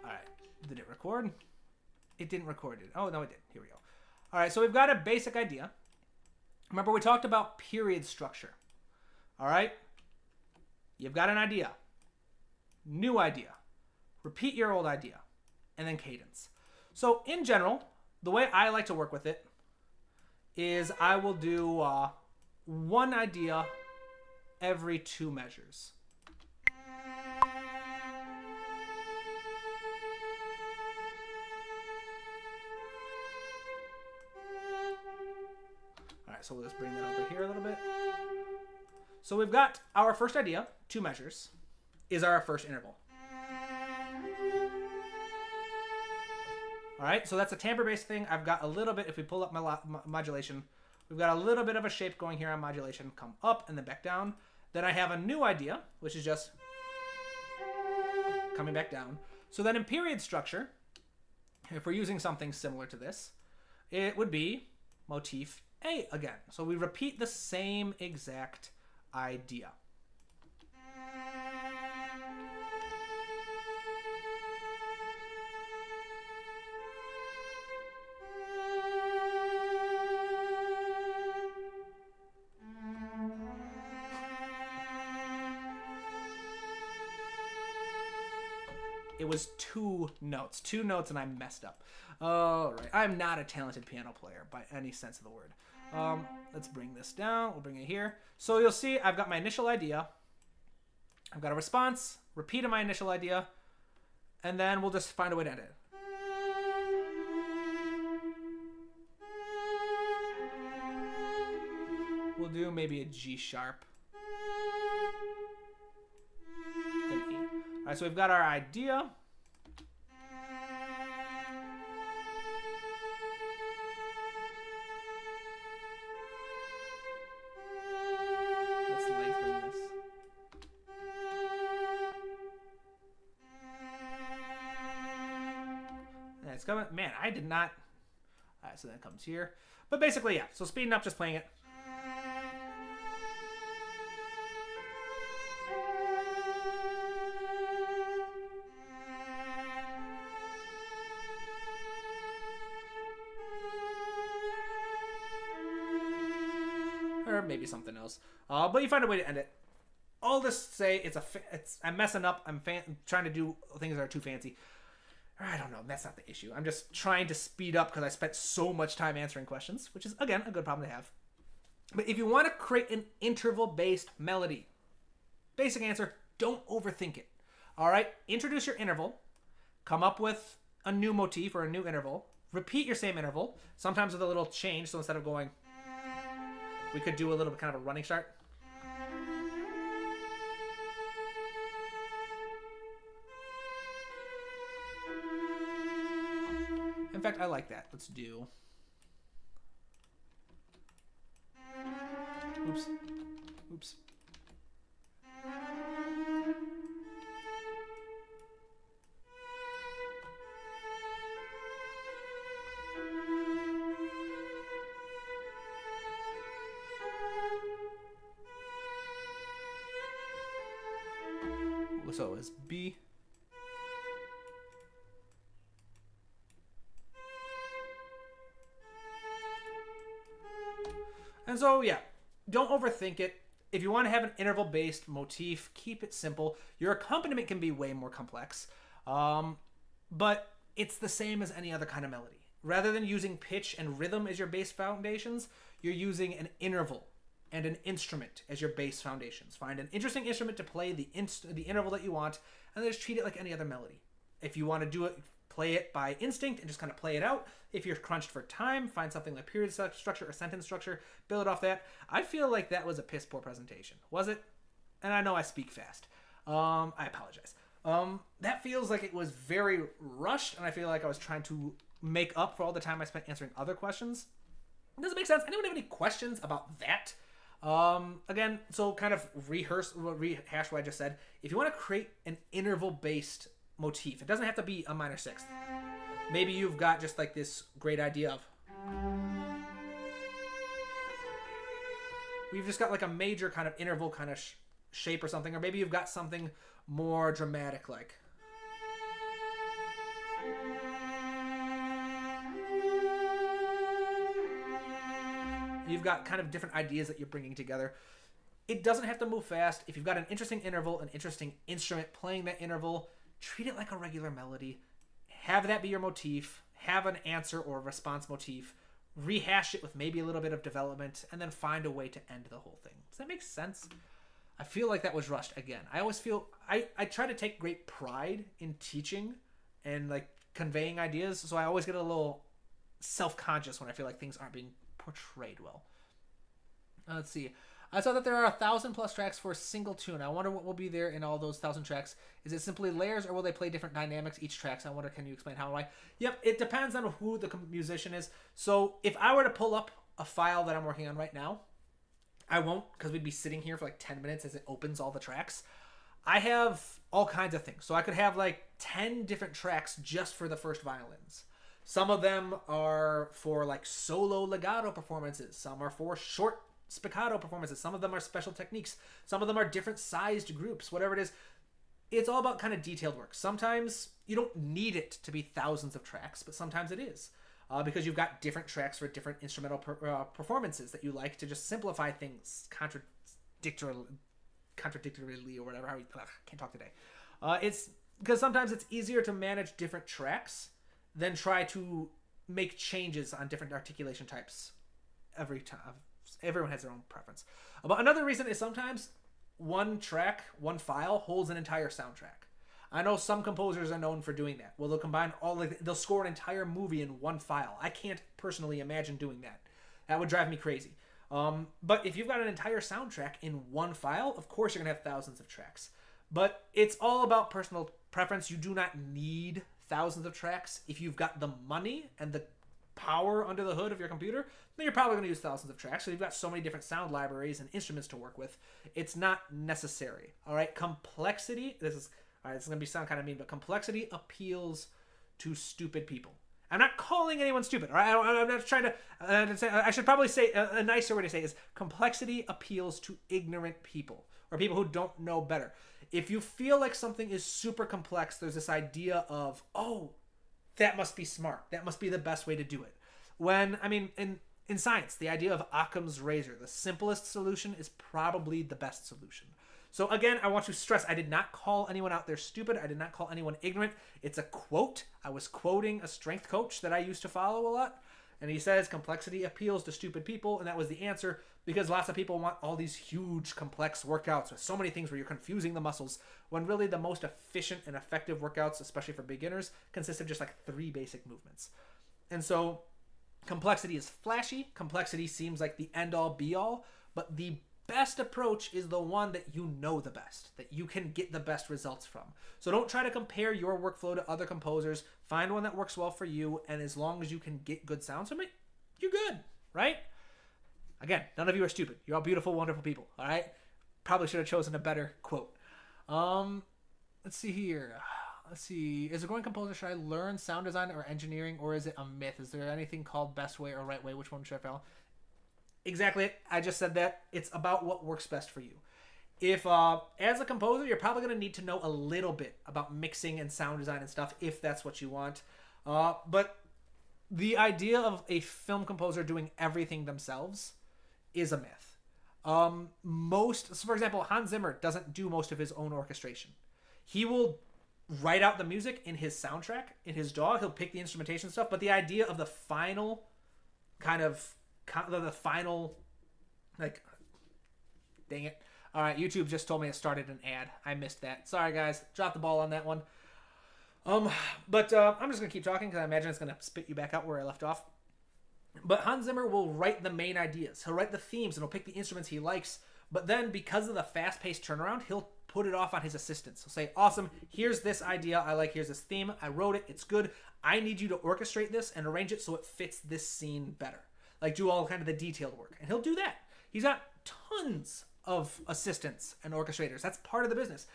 All right, did it record? It didn't record it. Oh, no, it did. Here we go. All right, so we've got a basic idea. Remember, we talked about period structure. All right? You've got an idea. New idea. Repeat your old idea. And then cadence. So, in general, the way I like to work with it is I will do one idea every 2 measures. So we'll just bring that over here a little bit. So we've got our first idea, 2 measures, is our first interval. All right, so that's a timbre-based thing. I've got a little bit, if we pull up my modulation, we've got a little bit of a shape going here on modulation, come up and then back down. Then I have a new idea, which is just coming back down. So then in period structure, if we're using something similar to this, it would be motif A again. So we repeat the same exact idea. It was 2 notes. 2 notes and I messed up. All right. I'm not a talented piano player by any sense of the word. Let's bring this down. We'll bring it here. So you'll see I've got my initial idea. I've got a response, repeat of my initial idea, and then we'll just find a way to end it. We'll do maybe a G sharp. Then E. All right, so we've got our idea. Let's lengthen this. And it's coming. Man, I did not. All right, so then it comes here. But basically, yeah. So speeding up, just playing it. Or maybe something else. But you find a way to end it. All this to say, I'm messing up. I'm trying to do things that are too fancy. I don't know. That's not the issue. I'm just trying to speed up because I spent so much time answering questions, which is, again, a good problem to have. But if you want to create an interval-based melody, basic answer, don't overthink it. All right? Introduce your interval. Come up with a new motif or a new interval. Repeat your same interval, sometimes with a little change. So instead of going, we could do a little bit kind of a running start. In fact, I like that. Let's do... Oops. Oops. So it's B. And so, yeah, don't overthink it. If you want to have an interval-based motif, keep it simple. Your accompaniment can be way more complex, but it's the same as any other kind of melody. Rather than using pitch and rhythm as your base foundations, you're using an interval and an instrument as your base foundations. Find an interesting instrument to play the interval that you want, and then just treat it like any other melody. If you want to do it, play it by instinct and just kind of play it out. If you're crunched for time, find something like period structure or sentence structure, build it off that. I feel like that was a piss poor presentation. Was it? And I know I speak fast. I apologize. That feels like it was very rushed, and I feel like I was trying to make up for all the time I spent answering other questions. Does it make sense? Anyone have any questions about that? Again, so kind of rehash what I just said. If you want to create an interval-based motif, it doesn't have to be a minor sixth. Maybe you've got just like this great idea of... We've just got like a major kind of interval kind of shape or something. Or maybe you've got something more dramatic like... You've got kind of different ideas that you're bringing together. It doesn't have to move fast. If you've got an interesting interval, an interesting instrument playing that interval, treat it like a regular melody. Have that be your motif. Have an answer or response motif. Rehash it with maybe a little bit of development, and then find a way to end the whole thing. Does that make sense? I feel like that was rushed again. I always feel... I try to take great pride in teaching and like conveying ideas, so I always get a little self-conscious when I feel like things aren't being portrayed well. Let's see. I saw that there are 1,000+ tracks for a single tune. I wonder what will be there in all those 1,000 tracks. Is it simply layers, or will they play different dynamics each track? So I wonder, can you explain how and why? Yep, it depends on who the musician is. So if I were to pull up a file that I'm working on right now, I won't, because we'd be sitting here for like 10 minutes as it opens all the tracks. I have all kinds of things. So I could have like 10 different tracks just for the first violins. Some of them are for like solo legato performances. Some are for short spiccato performances. Some of them are special techniques. Some of them are different sized groups, whatever it is. It's all about kind of detailed work. Sometimes you don't need it to be thousands of tracks, but sometimes it is. Because you've got different tracks for different instrumental performances that you like to just simplify things contradictorily or whatever. Can't talk today. It's because sometimes it's easier to manage different tracks than try to make changes on different articulation types every time. Everyone has their own preference. But another reason is sometimes one track, one file holds an entire soundtrack. I know some composers are known for doing that. Well, they'll combine they'll score an entire movie in one file. I can't personally imagine doing that. That would drive me crazy. But if you've got an entire soundtrack in one file, of course you're going to have thousands of tracks. But it's all about personal preference. You do not need thousands of tracks. If you've got the money and the power under the hood of your computer, then you're probably going to use thousands of tracks. So you've got so many different sound libraries and instruments to work with. It's not necessary. All right, complexity. This is going to sound kind of mean, but complexity appeals to stupid people. I'm not calling anyone stupid. All right, I'm not trying to say. I should probably say a nicer way to say is complexity appeals to ignorant people or people who don't know better. If you feel like something is super complex, there's this idea of, oh, that must be smart. That must be the best way to do it. When, I mean, in science, the idea of Occam's razor, the simplest solution is probably the best solution. So again, I want to stress, I did not call anyone out there stupid. I did not call anyone ignorant. It's a quote. I was quoting a strength coach that I used to follow a lot. And he says complexity appeals to stupid people. And that was the answer, because lots of people want all these huge, complex workouts with so many things where you're confusing the muscles, when really the most efficient and effective workouts, especially for beginners, consist of just like 3 basic movements. And so complexity is flashy. Complexity seems like the end-all, be-all. But the best approach is the one that you know the best, that you can get the best results from. So don't try to compare your workflow to other composers. Find one that works well for you, and as long as you can get good sounds from it, you're good, right? Again, none of you are stupid. You're all beautiful, wonderful people, all right? Probably should have chosen a better quote. Let's see here. Let's see. As a growing composer, should I learn sound design or engineering, or is it a myth? Is there anything called best way or right way? Which one should I follow? Exactly. I just said that. It's about what works best for you. If, as a composer, you're probably going to need to know a little bit about mixing and sound design and stuff, if that's what you want. But the idea of a film composer doing everything themselves is a myth. So for example, Hans Zimmer doesn't do most of his own orchestration. He will write out the music in his soundtrack, in his DAW. He'll pick the instrumentation stuff, but the idea of the final dang it. All right, YouTube just told me it started an ad. I missed that. Sorry, guys. Dropped the ball on that one. But I'm just going to keep talking because I imagine it's going to spit you back out where I left off. But Hans Zimmer will write the main ideas. He'll write the themes and he'll pick the instruments he likes. But then because of the fast-paced turnaround, he'll put it off on his assistants. He'll say, awesome, here's this idea I like. Here's this theme. I wrote it. It's good. I need you to orchestrate this and arrange it so it fits this scene better. Like do all kind of the detailed work. And he'll do that. He's got tons of assistants and orchestrators. That's part of the business.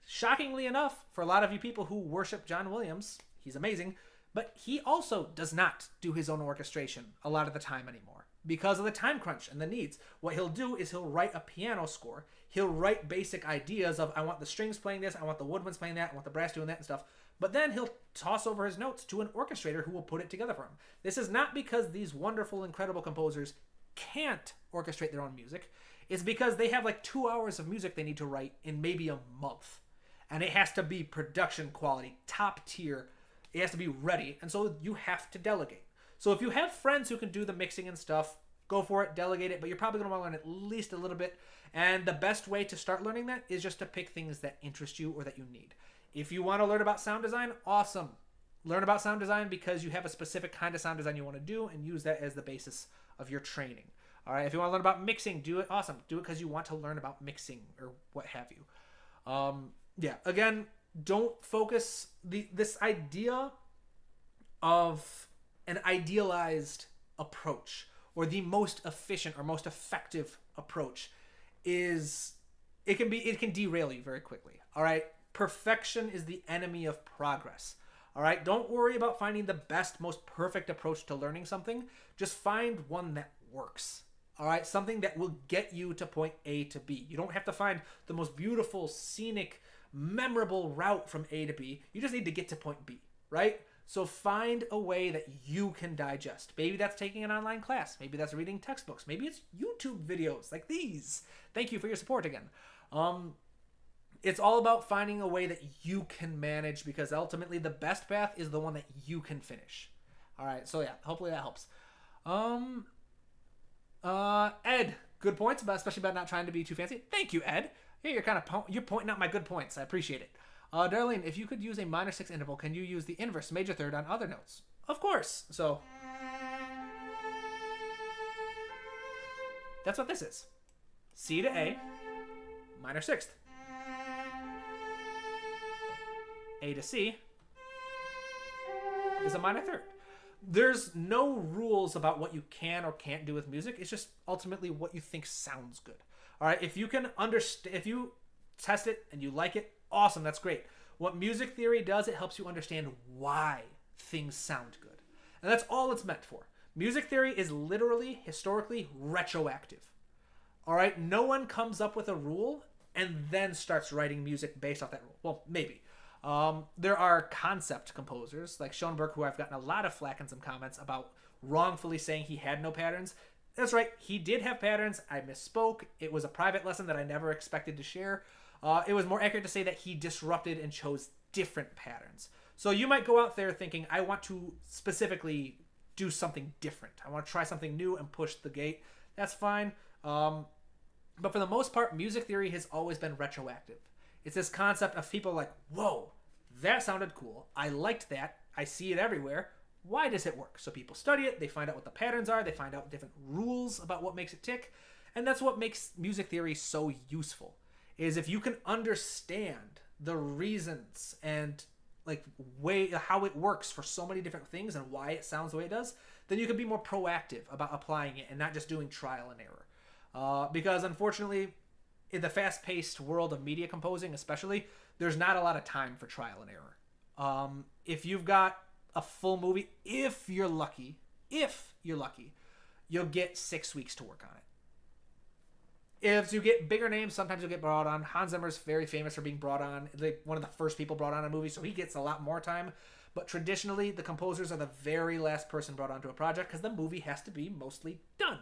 Shockingly enough, for a lot of you people who worship John Williams, he's amazing, but he also does not do his own orchestration a lot of the time anymore because of the time crunch and the needs. What he'll do is he'll write a piano score. He'll write basic ideas of, I want the strings playing this, I want the woodwinds playing that, I want the brass doing that and stuff. But then he'll toss over his notes to an orchestrator who will put it together for him. This is not because these wonderful, incredible composers can't orchestrate their own music. It's because they have like 2 hours of music they need to write in maybe a month. And it has to be production quality, top tier. It has to be ready. And so you have to delegate. So if you have friends who can do the mixing and stuff, go for it, delegate it. But you're probably going to want to learn at least a little bit. And the best way to start learning that is just to pick things that interest you or that you need. If you want to learn about sound design, awesome. Learn about sound design because you have a specific kind of sound design you want to do and use that as the basis of your training. All right, if you want to learn about mixing, do it. Awesome, do it because you want to learn about mixing or what have you. Yeah, again, don't focus this idea of an idealized approach or the most efficient or most effective approach is it can derail you very quickly. All right, perfection is the enemy of progress. All right, don't worry about finding the best, most perfect approach to learning something. Just find one that works. All right, something that will get you to point A to B. You don't have to find the most beautiful, scenic, memorable route from A to B. You just need to get to point B, right? So find a way that you can digest. Maybe that's taking an online class. Maybe that's reading textbooks. Maybe it's YouTube videos like these. Thank you for your support again. It's all about finding a way that you can manage because ultimately the best path is the one that you can finish. All right, so yeah, hopefully that helps. Ed, good points, but especially about not trying to be too fancy. Thank you, Ed. Yeah, you're pointing out my good points. I appreciate it. Darlene, if you could use a minor 6 interval, can you use the inverse major third on other notes? Of course. So that's what this is. C to A, minor 6th. A to C is a minor 3rd. There's no rules about what you can or can't do with music. It's just ultimately what you think sounds good. All right, if you can understand, if you test it and you like it, awesome, that's great. What music theory does, it helps you understand why things sound good. And that's all it's meant for. Music theory is literally, historically, retroactive. All right, no one comes up with a rule and then starts writing music based off that rule. Well, maybe. There are concept composers like Schoenberg, who I've gotten a lot of flack in some comments about wrongfully saying he had no patterns. That's right, he did have patterns. I misspoke. It was a private lesson that I never expected to share. It was more accurate to say that he disrupted and chose different patterns. So you might go out there thinking, I want to specifically do something different. I want to try something new and push the gate. That's fine. But for the most part, music theory has always been retroactive. It's this concept of people like, whoa, that sounded cool. I liked that. I see it everywhere. Why does it work? So people study it. They find out what the patterns are. They find out different rules about what makes it tick. And that's what makes music theory so useful, is if you can understand the reasons and like how it works for so many different things and why it sounds the way it does, then you can be more proactive about applying it and not just doing trial and error. Because unfortunately, in the fast-paced world of media composing especially, there's not a lot of time for trial and error. If you've got a full movie, if you're lucky, you'll get 6 weeks to work on it. If you get bigger names, sometimes you'll get brought on. Hans Zimmer's very famous for being brought on, like one of the first people brought on a movie, so he gets a lot more time. But traditionally, the composers are the very last person brought onto a project because the movie has to be mostly done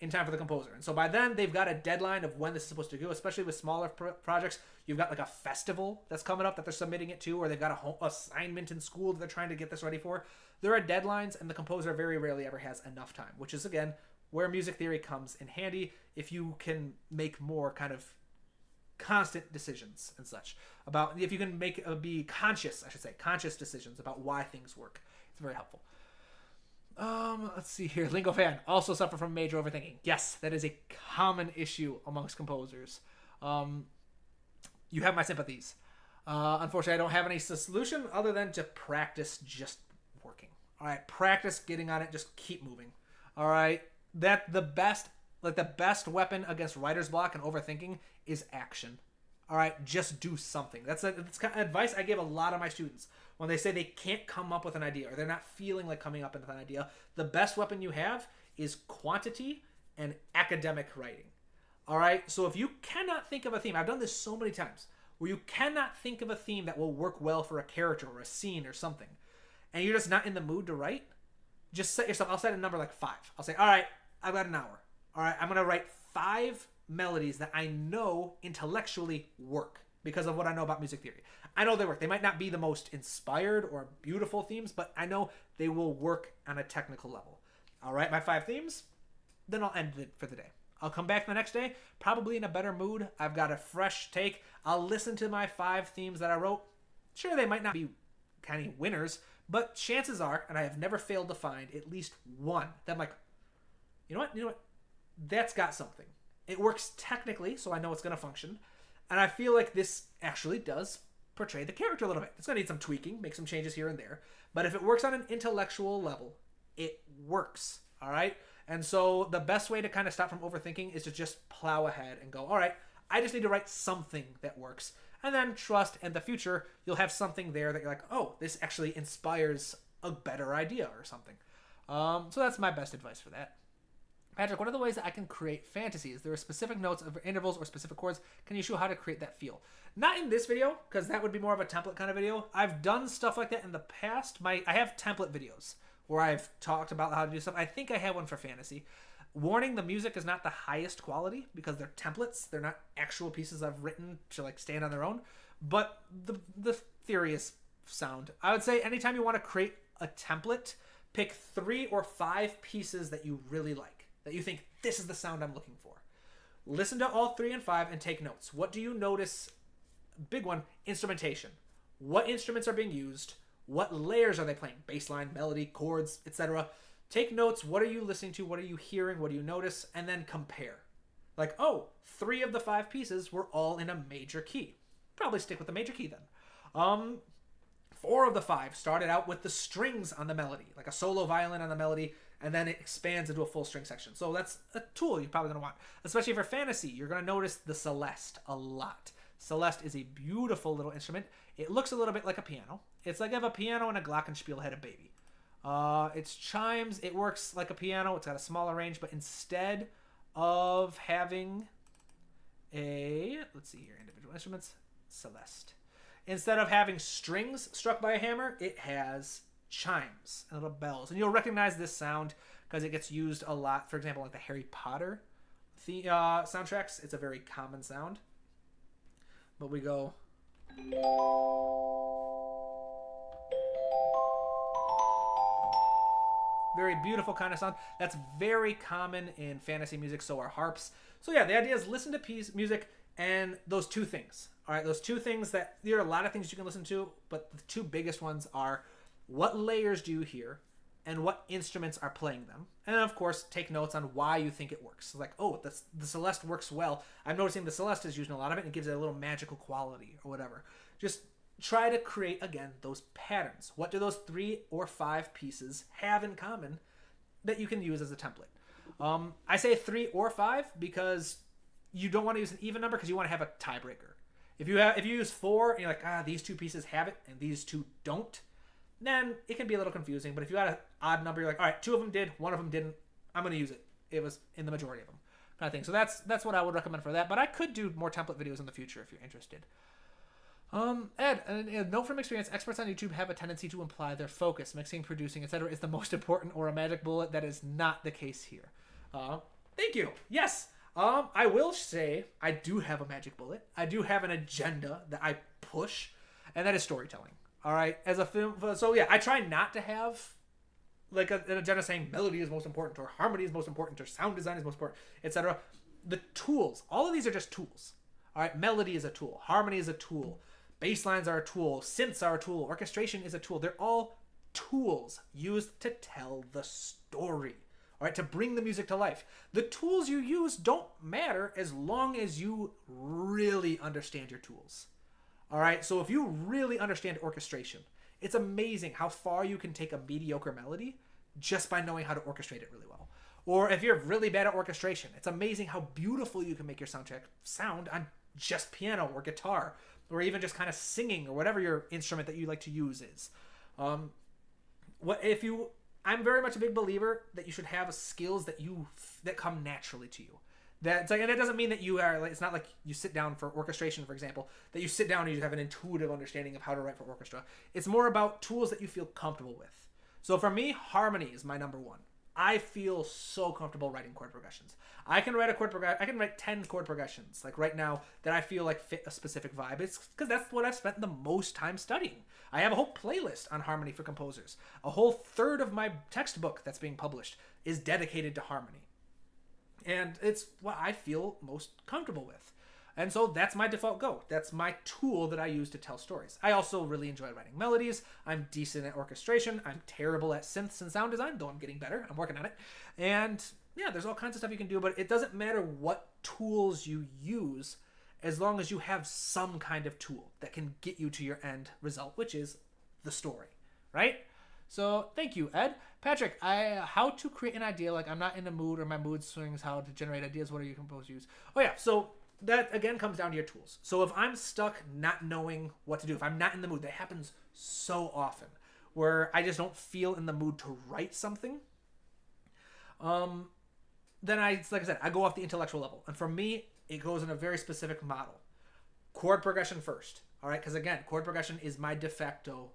in time for the composer. And so by then, they've got a deadline of when this is supposed to go, especially with smaller projects. You've got like a festival that's coming up that they're submitting it to, or they've got a home assignment in school that they're trying to get this ready for. There are deadlines, and the composer very rarely ever has enough time, which is, again, where music theory comes in handy if you can make more kind of constant decisions and such. About if you can be conscious decisions about why things work. It's very helpful. Let's see here. Lingo fan also suffer from major overthinking. Yes, that is a common issue amongst composers. You have my sympathies. Unfortunately, I don't have any solution other than to practice just working. All right, practice getting on it. Just keep moving. All right, that the best weapon against writer's block and overthinking is action. All right, just do something. That's kind of advice I give a lot of my students when they say they can't come up with an idea or they're not feeling like coming up with an idea. The best weapon you have is quantity and academic writing. All right, so if you cannot think of a theme, I've done this so many times, where you cannot think of a theme that will work well for a character or a scene or something, and you're just not in the mood to write, just set yourself, I'll set a number like 5. I'll say, all right, I've got an hour. All right, I'm going to write 5 melodies that I know intellectually work because of what I know about music theory. I know they work. They might not be the most inspired or beautiful themes, but I know they will work on a technical level. I'll write my 5 themes, then I'll end it for the day. I'll come back the next day, probably in a better mood. I've got a fresh take. I'll listen to my 5 themes that I wrote. Sure, they might not be kind of winners, but chances are, and I have never failed to find at least one that I'm like, you know what? that's got something. It works technically, so I know it's going to function. And I feel like this actually does portray the character a little bit. It's going to need some tweaking, make some changes here and there. But if it works on an intellectual level, it works. All right? And so the best way to kind of stop from overthinking is to just plow ahead and go, all right, I just need to write something that works. And then trust in the future, you'll have something there that you're like, oh, this actually inspires a better idea or something. So that's my best advice for that. Patrick, what are the ways that I can create fantasies? There are specific notes of intervals or specific chords. Can you show how to create that feel? Not in this video, because that would be more of a template kind of video. I've done stuff like that in the past. I have template videos where I've talked about how to do stuff. I think I have one for fantasy. Warning, the music is not the highest quality because they're templates. They're not actual pieces I've written to like stand on their own. But the theory is sound. I would say anytime you want to create a template, pick 3 or 5 pieces that you really like, that you think this is the sound I'm looking for. Listen to all 3 and 5 and take notes. What do you notice? Big one, instrumentation. What instruments are being used? What layers are they playing? Bassline, melody, chords, etc. Take notes. What are you listening to? What are you hearing? What do you notice? And then compare. Like, oh, 3 of the 5 pieces were all in a major key. Probably stick with the major key then. 4 of the 5 started out with the strings on the melody, like a solo violin on the melody, and then it expands into a full string section. So that's a tool you're probably going to want. Especially for fantasy, you're going to notice the Celeste a lot. Celeste is a beautiful little instrument. It looks a little bit like a piano. It's like if a piano and a glockenspiel had a baby. It's chimes. It works like a piano. It's got a smaller range, but instead of having let's see here, individual instruments, Celeste. Instead of having strings struck by a hammer, it has chimes and little bells. And you'll recognize this sound because it gets used a lot. For example, like the Harry Potter soundtracks, it's a very common sound. But we go... Very beautiful kind of sound. That's very common in fantasy music, so are harps. So yeah, the idea is listen to music and those 2 things. All right, those 2 things that there are a lot of things you can listen to, but the 2 biggest ones are what layers do you hear and what instruments are playing them. And of course, take notes on why you think it works. So like, oh, the Celeste works well. I'm noticing the Celeste is using a lot of it and it gives it a little magical quality or whatever. Just try to create, again, those patterns. What do those 3 or 5 pieces have in common that you can use as a template? I say 3 or 5 because you don't want to use an even number because you want to have a tiebreaker. If you use 4 and you're like, these 2 pieces have it and these 2 don't, then it can be a little confusing. But if you got an odd number, you're like, all right, 2 of them did, 1 of them didn't, I'm going to use it. It was in the majority of them, kind of thing. So that's what I would recommend for that. But I could do more template videos in the future if you're interested. Ed, a note from experience, experts on YouTube have a tendency to imply their focus, mixing, producing, etc. is the most important or a magic bullet. That is not the case here. Thank you. Yes. I will say I do have a magic bullet. I do have an agenda that I push, and that is storytelling. All right, as a film. So yeah, I try not to have like an agenda saying melody is most important, or harmony is most important, or sound design is most important, etc. The tools, all of these are just tools. All right, melody is a tool, harmony is a tool, bass lines are a tool, synths are a tool, orchestration is a tool. They're all tools used to tell the story. All right, to bring the music to life. The tools you use don't matter as long as you really understand your tools. All right, so if you really understand orchestration, it's amazing how far you can take a mediocre melody just by knowing how to orchestrate it really well. Or if you're really bad at orchestration, it's amazing how beautiful you can make your soundtrack sound on just piano or guitar, or even just kind of singing or whatever your instrument that you like to use is. I'm very much a big believer that you should have skills that come naturally to you. That's like, and it doesn't mean that you are. It's not like you sit down for orchestration, for example, that you sit down and you have an intuitive understanding of how to write for orchestra. It's more about tools that you feel comfortable with. So for me, harmony is my number 1. I feel so comfortable writing chord progressions. I can write I can write 10 chord progressions like right now that I feel like fit a specific vibe. It's because that's what I've spent the most time studying. I have a whole playlist on harmony for composers. A whole third of my textbook that's being published is dedicated to harmony. And it's what I feel most comfortable with. And so that's my default go. That's my tool that I use to tell stories. I also really enjoy writing melodies. I'm decent at orchestration. I'm terrible at synths and sound design, though I'm getting better. I'm working on it. And yeah, there's all kinds of stuff you can do, but it doesn't matter what tools you use as long as you have some kind of tool that can get you to your end result, which is the story, right? So thank you, Ed. Patrick, how to create an idea, like I'm not in the mood or my mood swings, how to generate ideas, what are you composed to use? Oh yeah, so that again comes down to your tools. So if I'm stuck not knowing what to do, if I'm not in the mood, that happens so often, where I just don't feel in the mood to write something, then like I said, I go off the intellectual level. And for me, it goes in a very specific model. Chord progression first, all right? Because again, chord progression is my de facto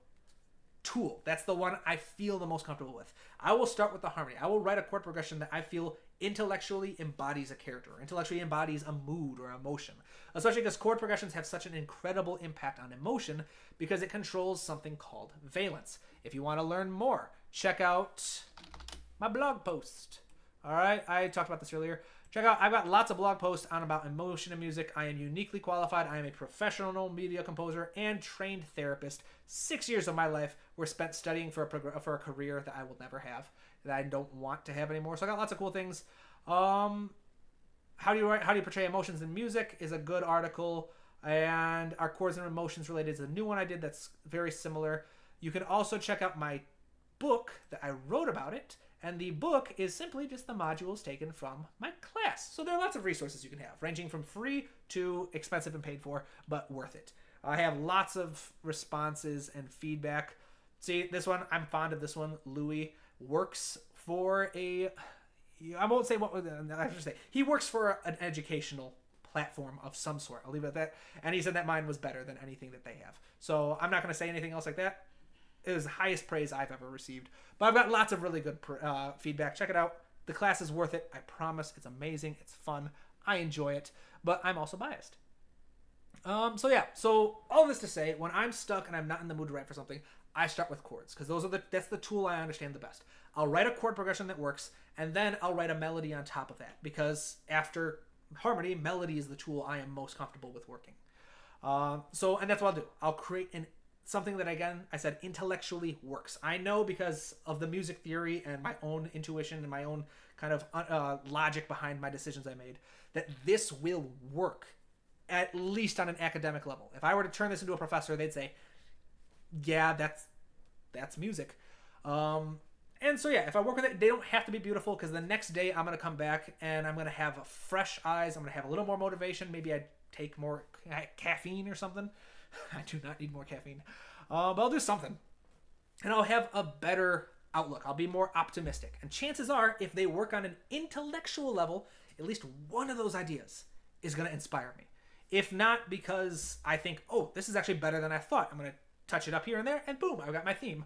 tool. That's the one I feel the most comfortable with. I will start with the harmony. I will write a chord progression that I feel intellectually embodies a character, intellectually embodies a mood or emotion. Especially because chord progressions have such an incredible impact on emotion because it controls something called valence. If you want to learn more, check out my blog post. All right, I talked about this earlier. Check out, I've got lots of blog posts on about emotion and music. I am uniquely qualified. I am a professional media composer and trained therapist. 6 years of my life were spent studying for a career that I will never have, that I don't want to have anymore. So I got lots of cool things. How do you portray emotions in music is a good article, and our chords and emotions related is a new one I did that's very similar. You can also check out my book that I wrote about it. And the book is simply just the modules taken from my class. So there are lots of resources you can have, ranging from free to expensive and paid for, but worth it. I have lots of responses and feedback. See, this one, I'm fond of this one. Louis works for I won't say what, I should say, he works for an educational platform of some sort. I'll leave it at that. And he said that mine was better than anything that they have. So I'm not going to say anything else like that. It was the highest praise I've ever received. But I've got lots of really good feedback. Check it out. The class is worth it. I promise. It's amazing. It's fun. I enjoy it. But I'm also biased. So all this to say, when I'm stuck and I'm not in the mood to write for something, I start with chords. Because that's the tool I understand the best. I'll write a chord progression that works. And then I'll write a melody on top of that. Because after harmony, melody is the tool I am most comfortable with working. And that's what I'll do. I'll create something that, again, I said intellectually works. I know because of the music theory and my own intuition and my own kind of logic behind my decisions I made, that this will work, at least on an academic level. If I were to turn this into a professor, they'd say, yeah, that's music. And so, yeah, if I work with it, they don't have to be beautiful because the next day I'm going to come back and I'm going to have fresh eyes. I'm going to have a little more motivation. Maybe I'd take more caffeine or something. I do not need more caffeine. But I'll do something. And I'll have a better outlook. I'll be more optimistic. And chances are, if they work on an intellectual level, at least one of those ideas is going to inspire me. If not, because I think, oh, this is actually better than I thought. I'm going to touch it up here and there, and boom, I've got my theme.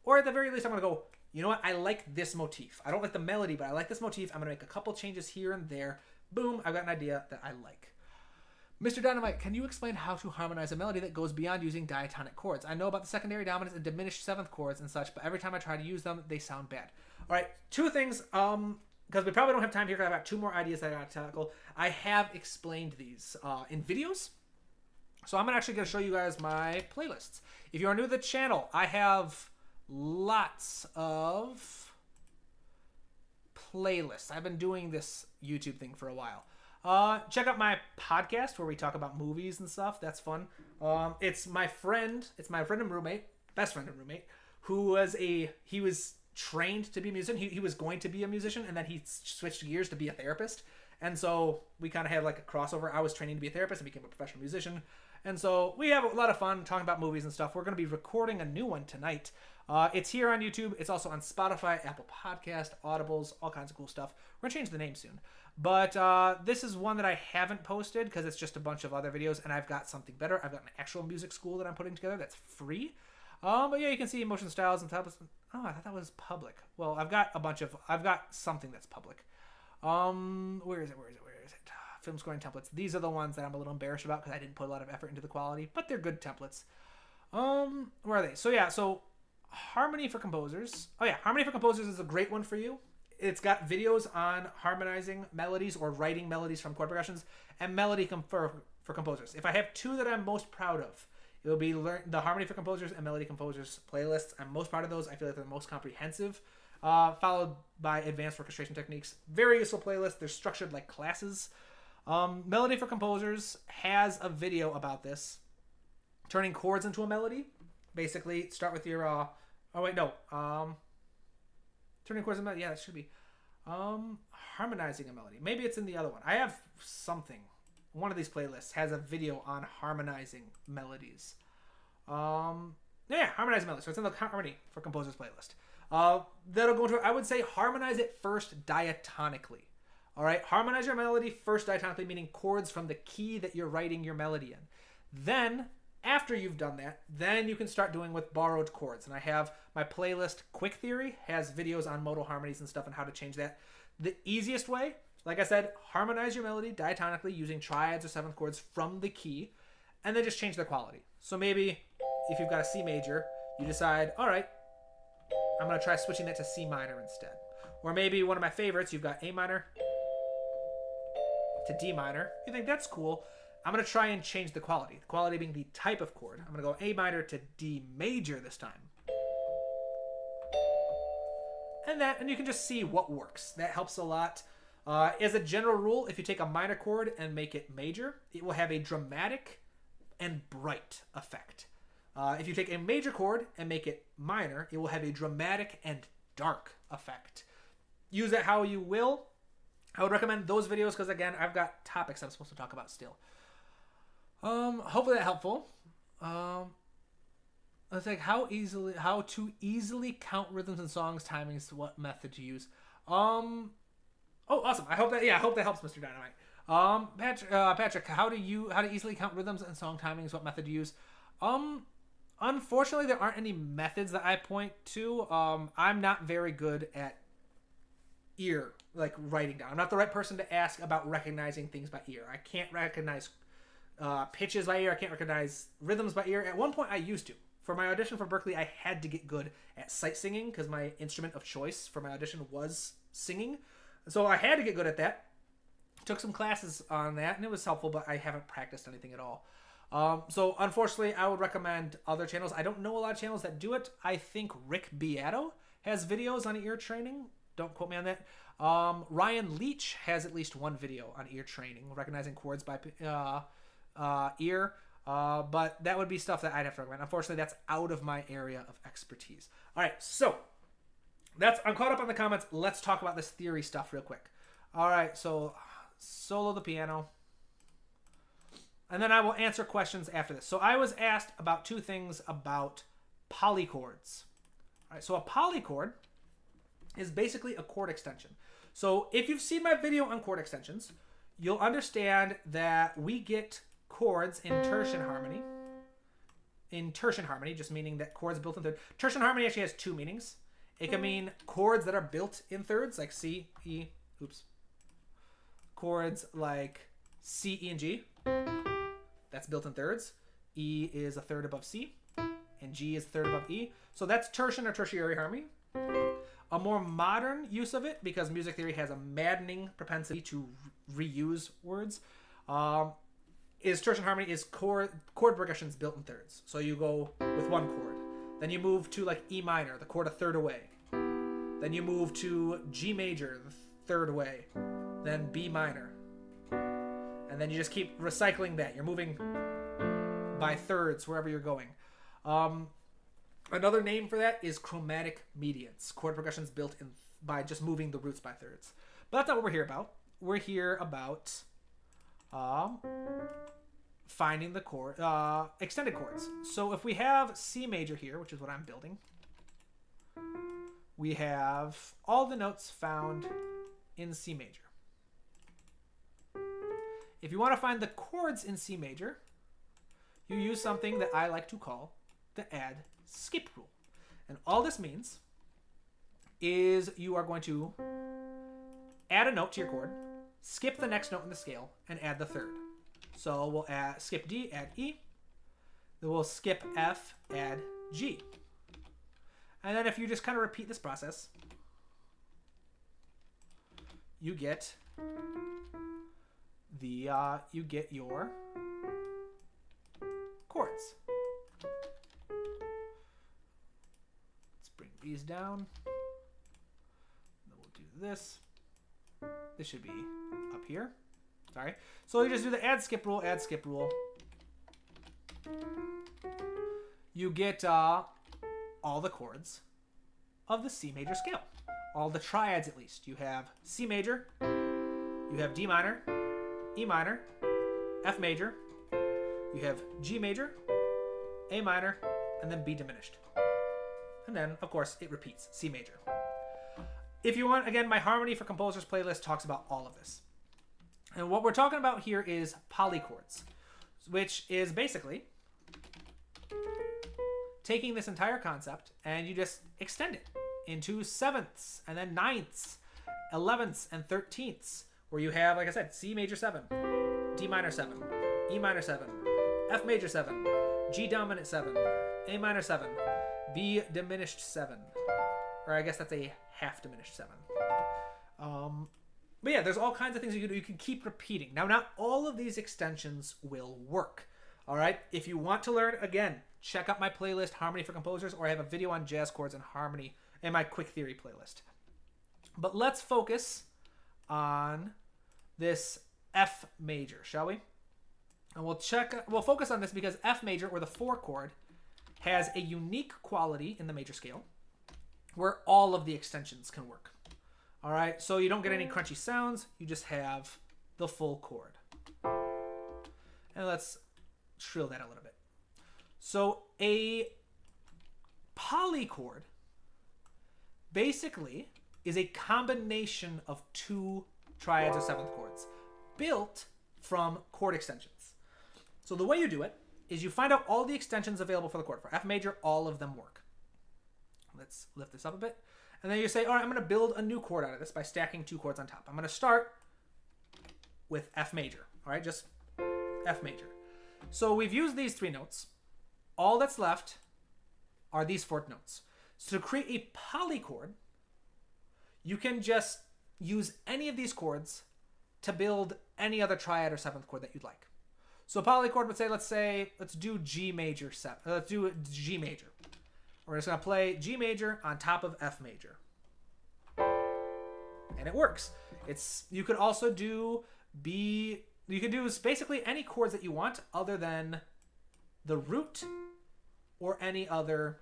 Or at the very least, I'm going to go, you know what? I like this motif. I don't like the melody, but I like this motif. I'm going to make a couple changes here and there. Boom, I've got an idea that I like. Mr. Dynamite, can you explain how to harmonize a melody that goes beyond using diatonic chords? I know about the secondary dominants and diminished seventh chords and such, but every time I try to use them, they sound bad. All right, two things, because we probably don't have time here because I've got two more ideas that I got to tackle. I have explained these in videos, so I'm actually going to show you guys my playlists. If you are new to the channel, I have lots of playlists. I've been doing this YouTube thing for a while. Check out my podcast where we talk about movies and stuff. That's fun. It's my friend and roommate, best friend and roommate, he was trained to be a musician. He was going to be a musician, and then he switched gears to be a therapist. And so we kind of had like a crossover. I was training to be a therapist and became a professional musician. And so we have a lot of fun talking about movies and stuff. We're going to be recording a new one tonight. It's here on YouTube. It's also on Spotify, Apple Podcast, Audibles, all kinds of cool stuff. We're going to change the name soon. But this is one that I haven't posted because it's just a bunch of other videos, and I've got something better. I've got an actual music school that I'm putting together that's free. But yeah, you can see emotion styles and tablets. Oh, I thought that was public. Well, I've got something that's public. Where is it? Film scoring templates. These are the ones that I'm a little embarrassed about because I didn't put a lot of effort into the quality, but they're good templates. Where are they? So Harmony for Composers. Oh yeah, Harmony for Composers is a great one for you. It's got videos on harmonizing melodies or writing melodies from chord progressions and melody for composers. If I have two that I'm most proud of, it will be the Harmony for Composers and Melody Composers playlists. I'm most proud of those. I feel like they're the most comprehensive. followed by advanced orchestration techniques. Very useful playlist. They're structured like classes. Melody for Composers has a video about this. Turning chords into a melody. Basically, start with your... oh, wait, no. Turning chords into a melody. Yeah, that should be... harmonizing a melody. Maybe it's in the other one. I have something. One of these playlists has a video on harmonizing melodies. Yeah, harmonizing melodies. So it's in the Harmony for Composers playlist. That'll go into it. I would say harmonize it first diatonically. All right, harmonize your melody first diatonically, meaning chords from the key that you're writing your melody in. Then, after you've done that, then you can start doing with borrowed chords. And I have my playlist, Quick Theory, has videos on modal harmonies and stuff and how to change that. The easiest way, like I said, harmonize your melody diatonically using triads or seventh chords from the key, and then just change the quality. So maybe if you've got a C major, you decide, all right, I'm going to try switching that to C minor instead. Or maybe one of my favorites, you've got A minor to D minor. You think that's cool. I'm going to try and change the quality. The quality being the type of chord. I'm going to go A minor to D major this time. And you can just see what works. That helps a lot. As a general rule, if you take a minor chord and make it major, it will have a dramatic and bright effect. If you take a major chord and make it minor, it will have a dramatic and dark effect. Use that how you will. I would recommend those videos because, again, I've got topics I'm supposed to talk about still. Hopefully that's helpful. It's like how to easily count rhythms and songs, timings, what method to use. Oh, awesome! I hope that helps, Mr. Dynamite. Patrick, how to easily count rhythms and song timings, what method to use? Unfortunately, there aren't any methods that I point to. I'm not very good at ear, like writing down. I'm not the right person to ask about recognizing things by ear. I can't recognize pitches by ear. I can't recognize rhythms by ear. At one point, I used to. For my audition for Berklee, I had to get good at sight singing because my instrument of choice for my audition was singing. So I had to get good at that. Took some classes on that, and it was helpful, but I haven't practiced anything at all. So unfortunately, I would recommend other channels. I don't know a lot of channels that do it. I think Rick Beato has videos on ear training. Don't quote me on that. Ryan Leach has at least one video on ear training, recognizing chords by ear. But that would be stuff that I'd have to recommend. Unfortunately, that's out of my area of expertise. All right, so I'm caught up on the comments. Let's talk about this theory stuff real quick. All right, so solo the piano. And then I will answer questions after this. So I was asked about two things about polychords. All right, so a polychord is basically a chord extension. So if you've seen my video on chord extensions, you'll understand that we get chords in tertian harmony. In tertian harmony, just meaning that chords built in third. Tertian harmony actually has two meanings. It can mean chords that are built in thirds, like C, E, chords like C, E, and G. That's built in thirds. E is a third above C, and G is a third above E. So that's tertian or tertiary harmony. A more modern use of it, because music theory has a maddening propensity to reuse words, is tertian harmony is chord progressions built in thirds. So you go with one chord. Then you move to like E minor, the chord a third away. Then you move to G major, the third away. Then B minor. And then you just keep recycling that. You're moving by thirds wherever you're going. Another name for that is chromatic medians. Chord progressions built in by just moving the roots by thirds. But that's not what we're here about. We're here about finding the chord, extended chords. So if we have C major here, which is what I'm building, we have all the notes found in C major. If you want to find the chords in C major, you use something that I like to call the add skip rule. And all this means is you are going to add a note to your chord, skip the next note in the scale, and add the third. So we'll skip D, add E. Then we'll skip F, add G. And then if you just kind of repeat this process, you get your chords. Let's bring these down. this. This should be up here. Sorry. So you just do the add skip rule, add skip rule. You get all the chords of the C major scale. All the triads, at least. You have C major, you have D minor, E minor, F major, you have G major, A minor, and then B diminished. And then, of course, it repeats, C major. If you want, again, my Harmony for Composers playlist talks about all of this. And what we're talking about here is polychords, which is basically taking this entire concept and you just extend it into sevenths and then ninths, 11ths, and 13ths, where you have, like I said, C major 7, D minor 7, E minor 7, F major 7, G dominant 7, A minor 7, B diminished 7. Or I guess that's a half diminished 7. But yeah, there's all kinds of things you can do. You can keep repeating. Now, not all of these extensions will work. All right? If you want to learn, again, check out my playlist, Harmony for Composers, or I have a video on jazz chords and harmony in my Quick Theory playlist. But let's focus on this F major, shall we? And we'll focus on this because F major, or the 4 chord, has a unique quality in the major scale where all of the extensions can work. All right, so you don't get any crunchy sounds. You just have the full chord. And let's shrill that a little bit. So a polychord basically is a combination of 2 triads or 7th chords built from chord extensions. So the way you do it is you find out all the extensions available for the chord. For F major, all of them work. Let's lift this up a bit. And then you say, all right, I'm going to build a new chord out of this by stacking 2 chords on top. I'm going to start with F major. All right, just F major. So we've used these 3 notes. All that's left are these 4 notes. So to create a polychord, you can just use any of these chords to build any other triad or 7th chord that you'd like. So a polychord would say, let's do G major 7. Let's do G major. We're just going to play G major on top of F major. And it works. You could also do you could do basically any chords that you want other than the root or any other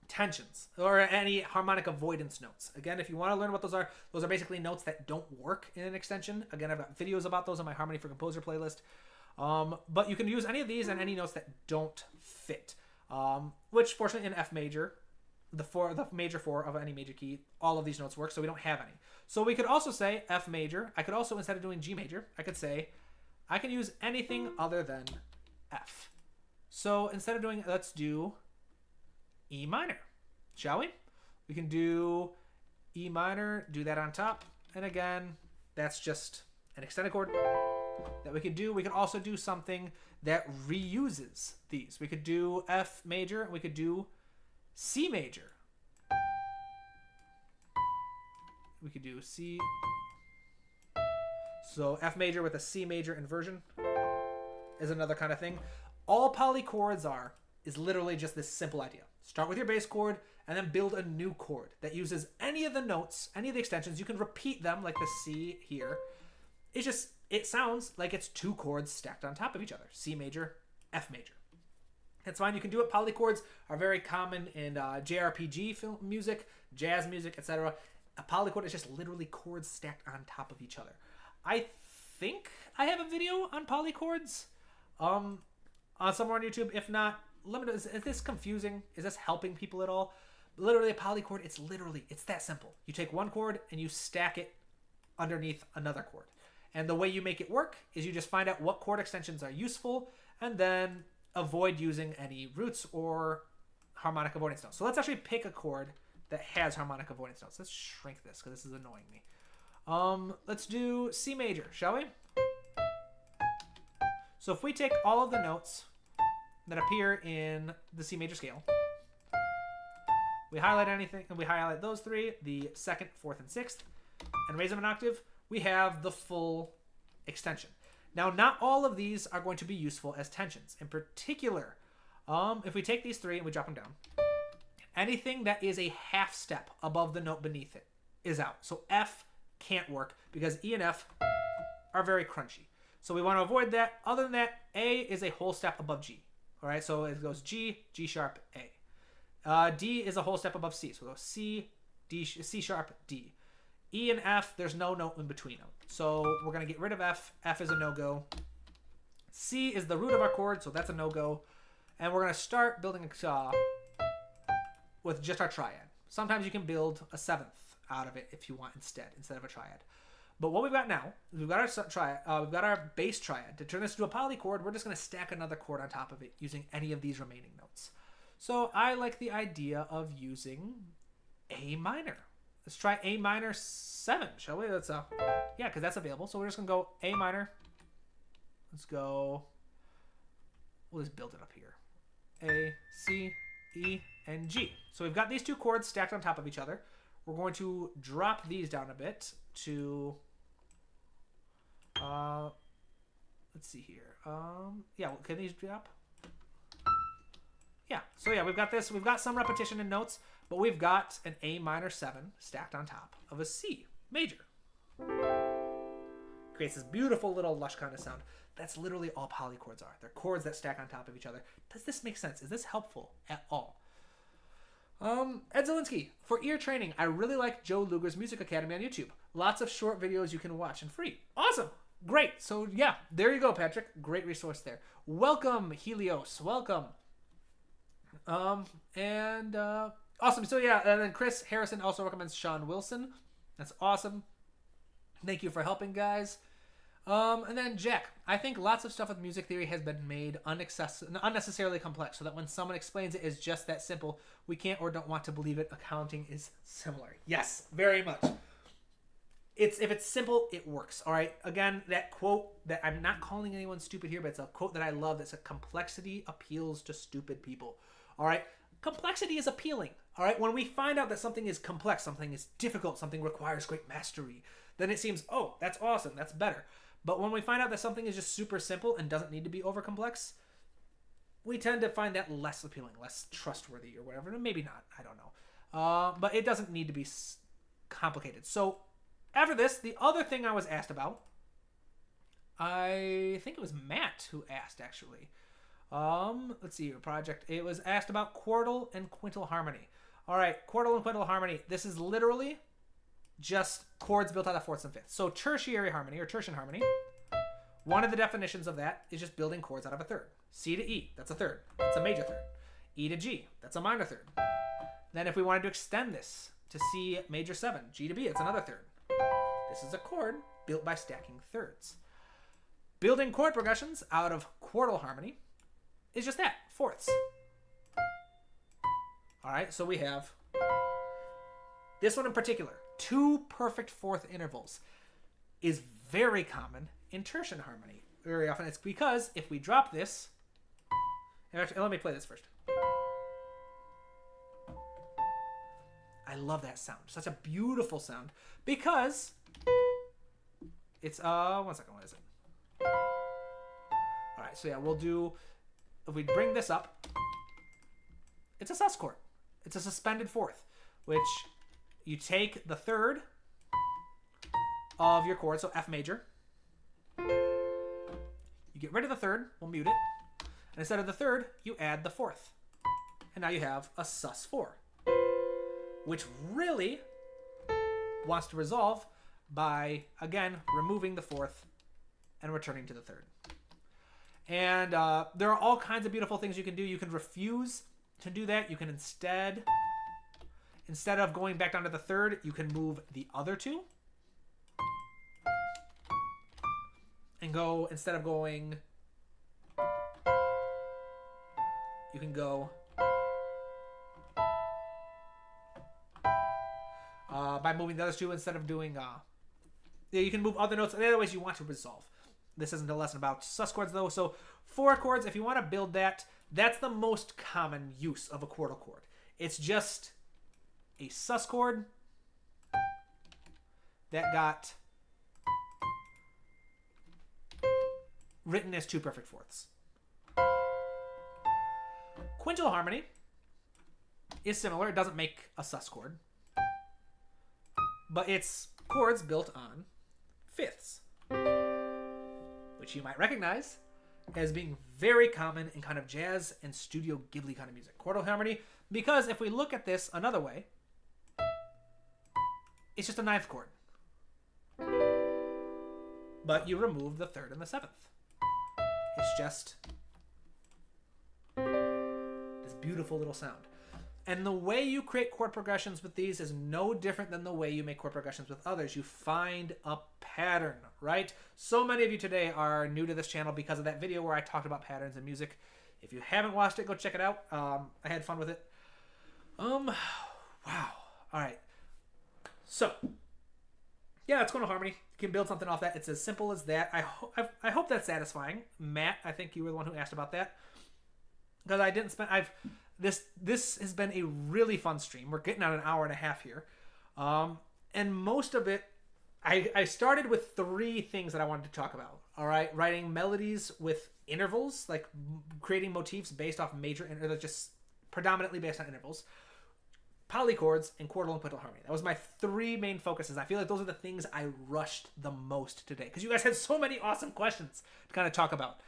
tensions or any harmonic avoidance notes. Again, if you want to learn what those are basically notes that don't work in an extension. Again, I've got videos about those on my Harmony for Composer playlist. But you can use any of these and any notes that don't fit. Which fortunately in F major, the major 4 of any major key, all of these notes work, so we don't have any. So we could also say F major. I could also, instead of doing G major, I could say I can use anything other than F. So instead of doing, let's do E minor, shall we? We can do E minor, do that on top, and again, that's just an extended chord that we could do. We could also do something that reuses these. We could do F major, and we could do C major. We could do C. So F major with a C major inversion is another kind of thing. All polychords is literally just this simple idea. Start with your bass chord and then build a new chord that uses any of the notes, any of the extensions. You can repeat them like the C here. It sounds like it's 2 chords stacked on top of each other. C major, F major. It's fine. You can do it. Polychords are very common in JRPG film music, jazz music, etc. A polychord is just literally chords stacked on top of each other. I think I have a video on polychords somewhere on YouTube. If not, let me know. Is this confusing? Is this helping people at all? Literally a polychord, it's that simple. You take one chord and you stack it underneath another chord. And the way you make it work is you just find out what chord extensions are useful and then avoid using any roots or harmonic avoidance notes. So let's actually pick a chord that has harmonic avoidance notes. Let's shrink this because this is annoying me. Let's do C major, shall we? So if we take all of the notes that appear in the C major scale, we highlight anything, and we highlight those 3, the 2nd, 4th, and 6th, and raise them an octave, we have the full extension. Now, not all of these are going to be useful as tensions. In particular, if we take these 3 and we drop them down, anything that is a half step above the note beneath it is out. So F can't work because E and F are very crunchy. So we want to avoid that. Other than that, A is a whole step above G. All right, so it goes G, G sharp, A. D is a whole step above C. So it goes C, D, C sharp, D. E and F, there's no note in between them. So we're going to get rid of F. F is a no-go. C is the root of our chord, so that's a no-go. And we're going to start building with just our triad. Sometimes you can build a seventh out of it if you want instead of a triad. But what we've got now is we've got our triad, we've got our bass triad. To turn this into a polychord, we're just going to stack another chord on top of it using any of these remaining notes. So I like the idea of using A minor. Let's try A minor 7, shall we? Let's yeah, because that's available. So we're just gonna go A minor. Let's go. We'll just build it up here. A, C, E, and G. So we've got these two chords stacked on top of each other. We're going to drop these down a bit to. Let's see here. Yeah, can these drop? Yeah. So yeah, we've got this. We've got some repetition in notes. But we've got an A minor 7 stacked on top of a C major. Creates this beautiful little lush kind of sound. That's literally all polychords are. They're chords that stack on top of each other. Does this make sense? Is this helpful at all? Ed Zielinski, for ear training, I really like Joe Luger's Music Academy on YouTube. Lots of short videos you can watch and free. Awesome. Great. So yeah, there you go, Patrick. Great resource there. Welcome, Helios. Welcome. Awesome. So yeah, and then Chris Harrison also recommends Sean Wilson. That's awesome. Thank you for helping, guys. And then Jack, I think lots of stuff with music theory has been made unnecessarily complex so that when someone explains it as just that simple, we can't or don't want to believe it. Accounting is similar. Yes, very much. If it's simple, it works. All right. Again, that quote that I'm not calling anyone stupid here, but it's a quote that I love that says complexity appeals to stupid people. All right. Complexity is appealing. All right. When we find out that something is complex, something is difficult, something requires great mastery, then it seems, oh, that's awesome. That's better. But when we find out that something is just super simple and doesn't need to be over complex, we tend to find that less appealing, less trustworthy or whatever. Maybe not. I don't know. But it doesn't need to be complicated. So after this, the other thing I was asked about, I think it was Matt who asked actually. Let's see your project. It was asked about quartal and quintal harmony. All right, quartal and quintal harmony. This is literally just chords built out of fourths and fifths. So tertiary harmony or tertian harmony, one of the definitions of that is just building chords out of a third. C to E, that's a third. That's a major third. E to G, that's a minor third. Then if we wanted to extend this to C major 7, G to B, it's another third. This is a chord built by stacking thirds. Building chord progressions out of quartal harmony is just that, fourths. All right, so we have this one in particular. 2 perfect fourth intervals is very common in tertian harmony. Very often it's because if we drop this, actually, let me play this first. I love that sound. Such a beautiful sound because it's one second, what is it? All right, so yeah, we'll do, if we bring this up, it's a sus chord. It's a suspended fourth, which you take the third of your chord, so F major. You get rid of the third, we'll mute it. And instead of the third, you add the fourth. And now you have a sus4, which really wants to resolve by, again, removing the fourth and returning to the third. And there are all kinds of beautiful things you can do. You can refuse to do that. You can instead of going back down to the third, you can move the other two. And go, instead of going, you can go by moving the other two instead of doing, yeah, you can move other notes. The other ways you want to resolve. This isn't a lesson about sus chords though. So 4 chords, if you want to build that, that's the most common use of a quartal chord. It's just a sus chord that got written as 2 perfect fourths. Quintal harmony is similar. It doesn't make a sus chord. but it's chords built on fifths, which you might recognize as being very common in kind of jazz and Studio Ghibli kind of music. Chordal harmony, because if we look at this another way, it's just a ninth chord. But you remove the third and the seventh. It's just this beautiful little sound. And the way you create chord progressions with these is no different than the way you make chord progressions with others. You find a pattern, right? So many of you today are new to this channel because of that video where I talked about patterns in music. If you haven't watched it, go check it out. I had fun with it. Wow. All right. So, yeah, it's chordal harmony. You can build something off that. It's as simple as that. I hope that's satisfying. Matt, I think you were the one who asked about that. Because I didn't spend... This has been a really fun stream. We're getting on an hour and a half here. And most of it, I started with 3 things that I wanted to talk about. All right, writing melodies with intervals, like creating motifs based off major, or just predominantly based on intervals. Polychords, and chordal and quintal harmony. That was my 3 main focuses. I feel like those are the things I rushed the most today. Because you guys had so many awesome questions to kind of talk about.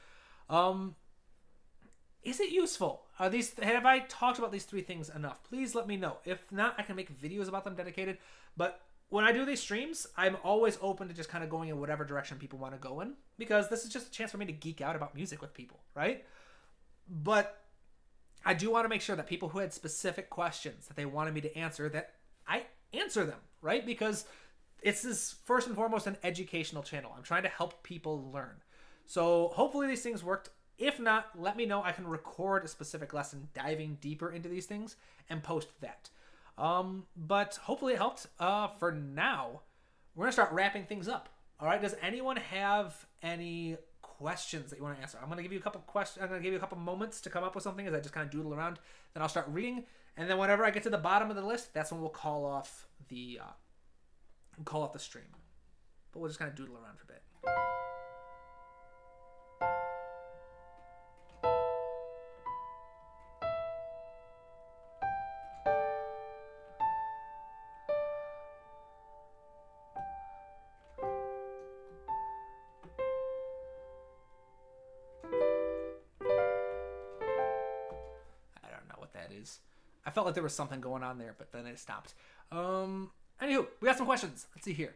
Is it useful? Have I talked about these 3 things enough? Please let me know. If not, I can make videos about them dedicated. But when I do these streams, I'm always open to just kind of going in whatever direction people want to go in. Because this is just a chance for me to geek out about music with people, right? But I do want to make sure that people who had specific questions that they wanted me to answer, that I answer them, right? Because this is first and foremost an educational channel. I'm trying to help people learn. So hopefully these things worked. If not, let me know. I can record a specific lesson diving deeper into these things and post that. But hopefully it helped. For now, we're going to start wrapping things up. All right. Does anyone have any questions that you want to answer? I'm going to give you a couple questions. I'm going to give you a couple moments to come up with something as I just kind of doodle around. Then I'll start reading. And then whenever I get to the bottom of the list, that's when we'll call off the stream. But we'll just kind of doodle around for a bit. I felt like there was something going on there, but then it stopped. Anywho, we got some questions. Let's see here.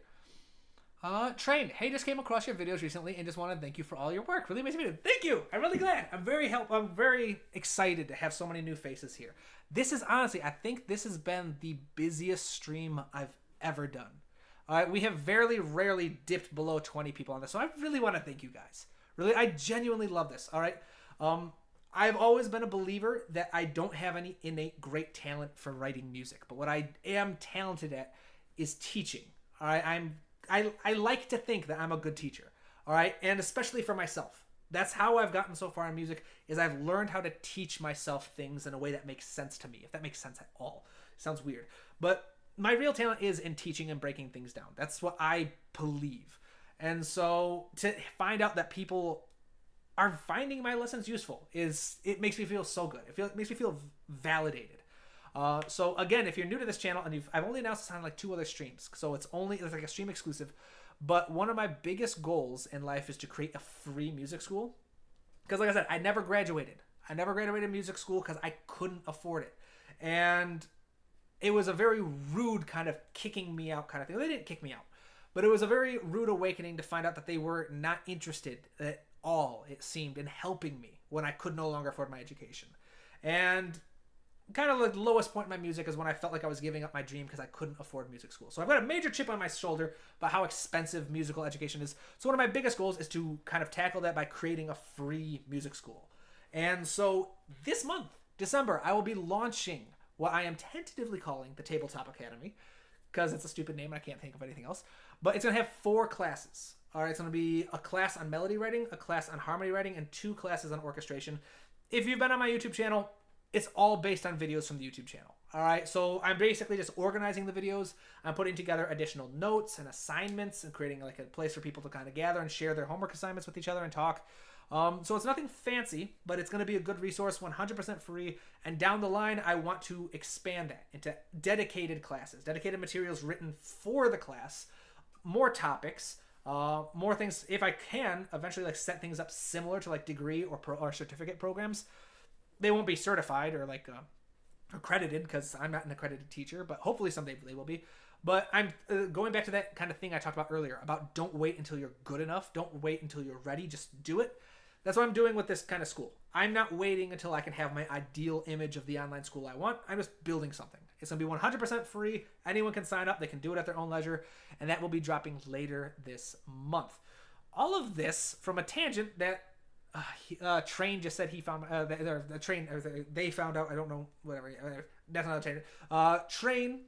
Train, hey, just came across your videos recently and just want to thank you for all your work. Really amazing video. Thank you. I'm really glad. I'm very excited to have so many new faces here. This is honestly, I think this has been the busiest stream I've ever done. All right, we have very rarely dipped below 20 people on this, so I really want to thank you guys. Really, I genuinely love this. All right. I've always been a believer that I don't have any innate great talent for writing music, but what I am talented at is teaching. All right, I like to think that I'm a good teacher. All right, and especially for myself. That's how I've gotten so far in music, is I've learned how to teach myself things in a way that makes sense to me, if that makes sense at all. It sounds weird, but my real talent is in teaching and breaking things down. That's what I believe. And so to find out that people are finding my lessons useful it makes me feel so good. It makes me feel validated. So again, if you're new to this channel, and I've only announced this on like 2 other streams, so it's like a stream exclusive. But one of my biggest goals in life is to create a free music school. Because like I said, I never graduated. I never graduated music school because I couldn't afford it. And it was a very rude kind of kicking me out kind of thing. They didn't kick me out, but it was a very rude awakening to find out that they were not interested at all, it seemed, in helping me when I could no longer afford my education. And kind of the lowest point in my music is when I felt like I was giving up my dream because I couldn't afford music school. So I've got a major chip on my shoulder about how expensive musical education is. So one of my biggest goals is to kind of tackle that by creating a free music school. And so this month, December, I will be launching what I am tentatively calling the Tabletop Academy, because it's a stupid name and I can't think of anything else. But it's going to have 4 classes. All right, it's going to be a class on melody writing, a class on harmony writing, and 2 classes on orchestration. If you've been on my YouTube channel, it's all based on videos from the YouTube channel. All right, so I'm basically just organizing the videos. I'm putting together additional notes and assignments and creating like a place for people to kind of gather and share their homework assignments with each other and talk. So it's nothing fancy, but it's going to be a good resource, 100% free. And down the line, I want to expand that into dedicated classes, dedicated materials written for the class, more topics, more things. If I can, eventually like set things up similar to like degree or certificate programs. They won't be certified or like accredited because I'm not an accredited teacher, but hopefully someday they will be. But I'm going back to that kind of thing I talked about earlier about don't wait until you're good enough. Don't wait until you're ready. Just do it. That's what I'm doing with this kind of school. I'm not waiting until I can have my ideal image of the online school I want. I'm just building something. It's going to be 100% free. Anyone can sign up. They can do it at their own leisure. And that will be dropping later this month. All of this from a tangent that Train just said he found they found out. I don't know, whatever. That's not a tangent. Train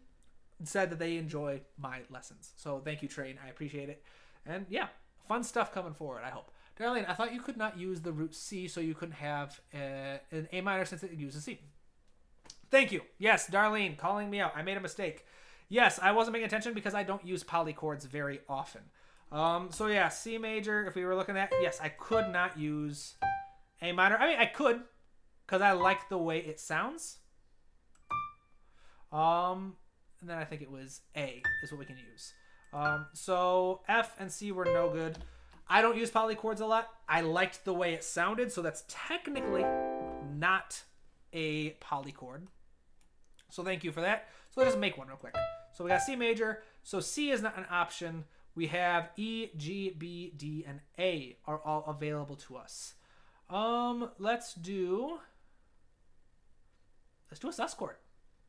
said that they enjoy my lessons. So thank you, Train. I appreciate it. And yeah, fun stuff coming forward, I hope. Darlene, I thought you could not use the root C, so you couldn't have an A minor since it uses C. Thank you. Yes, Darlene, calling me out. I made a mistake. Yes, I wasn't paying attention because I don't use polychords very often. So yeah, C major, if we were looking at, yes, I could not use A minor. I mean, I could, because I like the way it sounds. And then I think it was A is what we can use. So F and C were no good. I don't use polychords a lot. I liked the way it sounded, so that's technically not a polychord. So thank you for that. So let's just make one real quick. So we got C major. So C is not an option. We have E, G, B, D, and A are all available to us. Let's do a sus chord.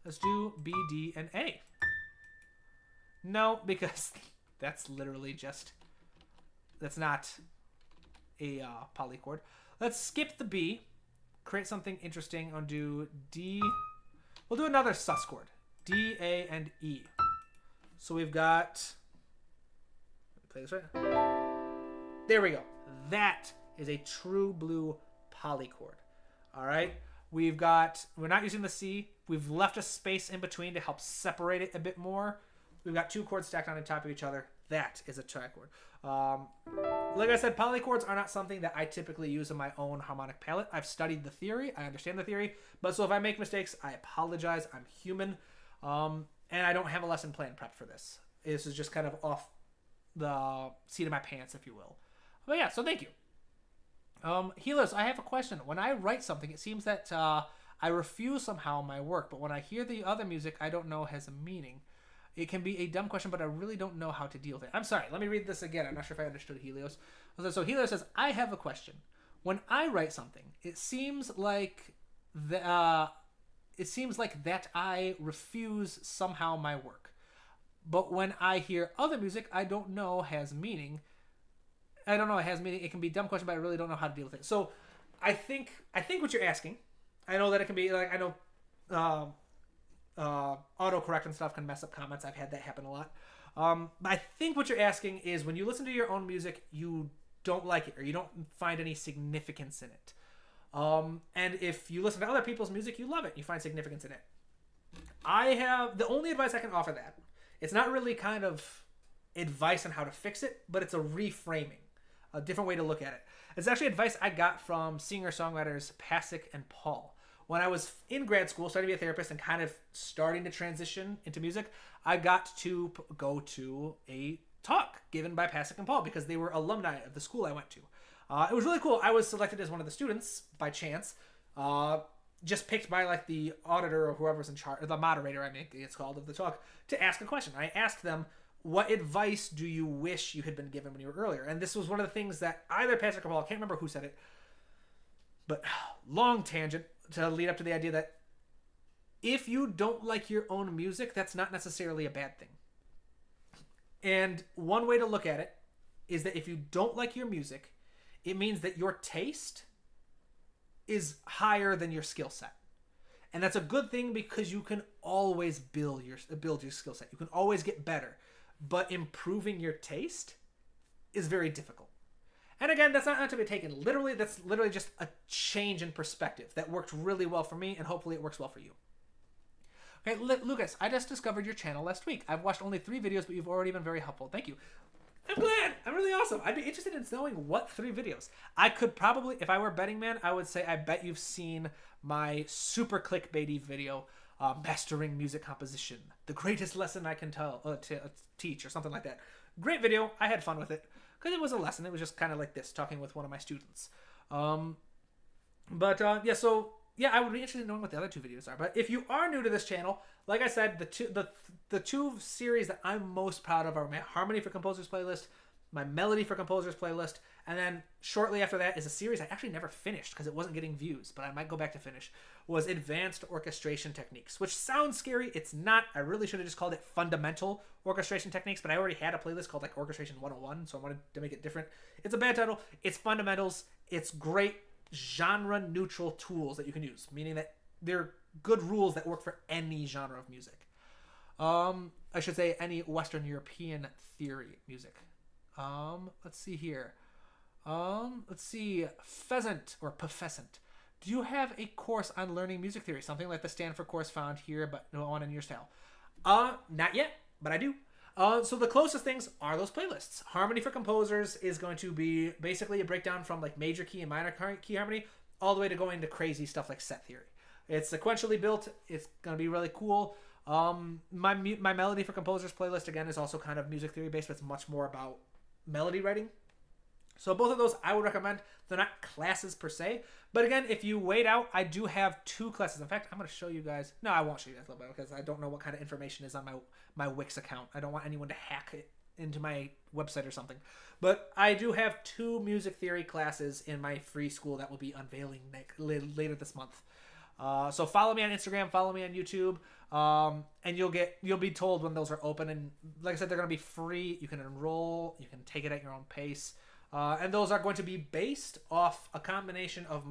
Let's do B, D, and A. No, because that's literally just... That's not a polychord. Let's skip the B. Create something interesting. I'll do D. We'll do another sus chord. D, A, and E. So we've got... Let me play this right. There we go. That is a true blue polychord. All right. We're not using the C. We've left a space in between to help separate it a bit more. We've got two chords stacked on top of each other. That is a trichord. Like I said, polychords are not something that I typically use in my own harmonic palette. I've studied the theory. I understand the theory. But so if I make mistakes, I apologize. I'm human. And I don't have a lesson plan prepped for this. This is just kind of off the seat of my pants, if you will. But yeah, so thank you. Healers, I have a question. When I write something, it seems that I refuse somehow my work. But when I hear the other music, I don't know has a meaning. It can be a dumb question, but I really don't know how to deal with it. I'm sorry. Let me read this again. I'm not sure if I understood Helios. So Helios says, I have a question. When I write something, it seems like that I refuse somehow my work. But when I hear other music, I don't know has meaning. I don't know it has meaning. It can be a dumb question, but I really don't know how to deal with it. So I think what you're asking, I know that it can be like, I know autocorrect and stuff can mess up comments. I've had that happen a lot. But I think what you're asking is when you listen to your own music, you don't like it or you don't find any significance in it. And if you listen to other people's music, you love it. You find significance in it. The only advice I can offer that, it's not really kind of advice on how to fix it, but it's a reframing, a different way to look at it. It's actually advice I got from singer-songwriters Pasek and Paul. When I was in grad school, starting to be a therapist and kind of starting to transition into music, I got to go to a talk given by Pasek and Paul because they were alumni of the school I went to. It was really cool. I was selected as one of the students by chance, just picked by like the auditor or whoever's in charge, the moderator, I mean, it's called, of the talk, to ask a question. I asked them, what advice do you wish you had been given when you were earlier? And this was one of the things that either Pasek or Paul, I can't remember who said it, but long tangent, to lead up to the idea that if you don't like your own music, that's not necessarily a bad thing. And one way to look at it is that if you don't like your music, it means that your taste is higher than your skill set. And that's a good thing because you can always build your skill set. You can always get better. But improving your taste is very difficult. And again, that's not to be taken literally. That's literally just a change in perspective that worked really well for me, and hopefully it works well for you. Okay, Lucas, I just discovered your channel last week. I've watched only 3 videos, but you've already been very helpful. Thank you. I'm glad. I'm really awesome. I'd be interested in knowing what 3 videos. I could probably, if I were a betting man, I would say I bet you've seen my super clickbaity video, Mastering Music Composition, the greatest lesson I can teach, or something like that. Great video. I had fun with it because it was a lesson. It was just kind of like this, talking with one of my students. Yeah, I would be interested in knowing what the other 2 videos are. But if you are new to this channel, like I said, the two series that I'm most proud of are my Harmony for Composers playlist, my Melody for Composers playlist, and then shortly after that is a series I actually never finished because it wasn't getting views, but I might go back to finish, was Advanced Orchestration Techniques, which sounds scary. It's not. I really should have just called it Fundamental Orchestration Techniques, but I already had a playlist called like Orchestration 101, so I wanted to make it different. It's a bad title. It's fundamentals. It's great genre-neutral tools that you can use, meaning that they're good rules that work for any genre of music. I should say any Western European theory music. Let's see here. Let's see. Pheasant or Pefescent. Do you have a course on learning music theory? Something like the Stanford course found here, but no one in your style. Not yet, but I do. So the closest things are those playlists. Harmony for Composers is going to be basically a breakdown from like major key and minor key harmony all the way to going to crazy stuff like set theory. It's sequentially built. It's going to be really cool. My Melody for Composers playlist, again, is also kind of music theory based, but it's much more about melody writing. So both of those I would recommend. They're not classes per se. But again, if you wait out, I do have 2 classes. In fact, I'm going to show you guys. No, I won't show you guys a little bit because I don't know what kind of information is on my Wix account. I don't want anyone to hack it into my website or something. But I do have 2 music theory classes in my free school that will be unveiling later this month. So follow me on Instagram, follow me on YouTube, and you'll be told when those are open. And like I said, they're going to be free. You can enroll. You can take it at your own pace. And those are going to be based off a combination of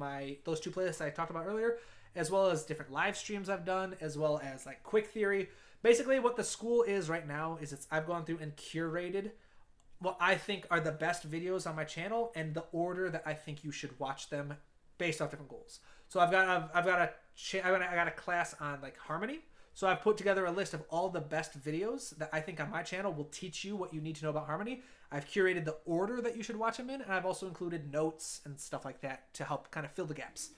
those 2 playlists I talked about earlier, as well as different live streams I've done, as well as like quick theory. Basically, what the school is right now is I've gone through and curated what I think are the best videos on my channel and the order that I think you should watch them based off different goals. So I got a class on like harmony. So I've put together a list of all the best videos that I think on my channel will teach you what you need to know about harmony. I've curated the order that you should watch them in, and I've also included notes and stuff like that to help kind of fill the gaps.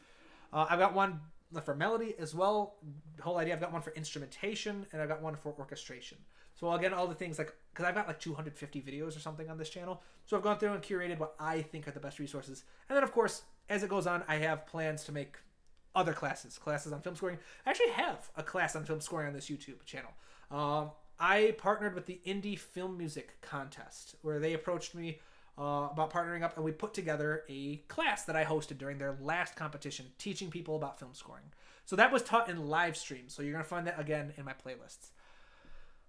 I've got one for melody as well. The whole idea, I've got one for instrumentation, and I've got one for orchestration. So again, all the things like, because I've got like 250 videos or something on this channel. So I've gone through and curated what I think are the best resources. And then of course, as it goes on, I have plans to make other classes on film scoring. I actually have a class on film scoring on this YouTube channel. I partnered with the Indie Film Music Contest, where they approached me about partnering up, and we put together a class that I hosted during their last competition, teaching people about film scoring. So that was taught in live stream, so you're going to find that again in my playlists.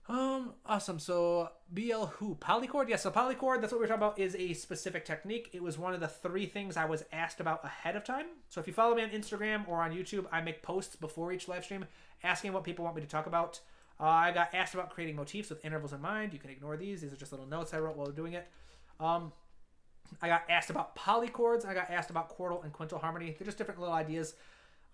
Awesome. So BL Who? Polychord? Yeah, so polychord, that's what we're talking about, is a specific technique. It was one of the 3 things I was asked about ahead of time. So if you follow me on Instagram or on YouTube, I make posts before each live stream asking what people want me to talk about. I got asked about creating motifs with intervals in mind. You can ignore these. These are just little notes I wrote while doing it. I got asked about polychords. I got asked about quartal and quintal harmony. They're just different little ideas.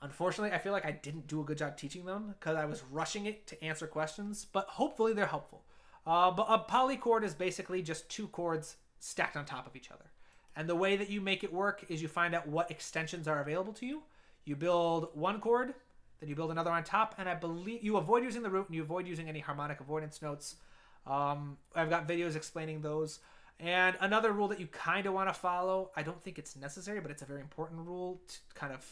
Unfortunately, I feel like I didn't do a good job teaching them because I was rushing it to answer questions, but hopefully they're helpful. But a polychord is basically just 2 chords stacked on top of each other. And the way that you make it work is you find out what extensions are available to you. You build one chord, then you build another on top, and I believe you avoid using the root and you avoid using any harmonic avoidance notes. I've got videos explaining those. And another rule that you kind of want to follow, I don't think it's necessary, but it's a very important rule to kind of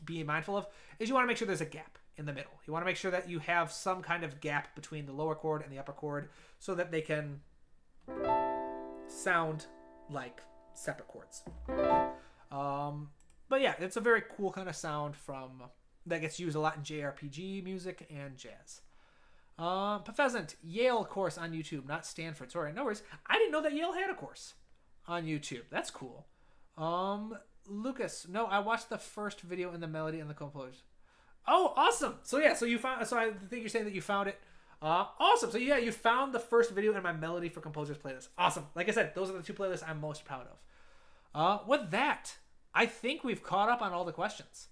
be mindful of, is you want to make sure there's a gap in the middle. You want to make sure that you have some kind of gap between the lower chord and the upper chord so that they can sound like separate chords. But yeah, it's a very cool kind of sound that gets used a lot in JRPG music and jazz. Pheasant, Yale course on YouTube, not Stanford. Sorry, no worries. I didn't know that Yale had a course on YouTube. That's cool. Lucas, no, I watched the first video in the melody and the composers. Oh, awesome. So yeah, so I think you're saying that you found it. Awesome. So yeah, you found the first video in my Melody for Composers playlist. Awesome. Like I said, those are the 2 playlists I'm most proud of. With that, I think we've caught up on all the questions.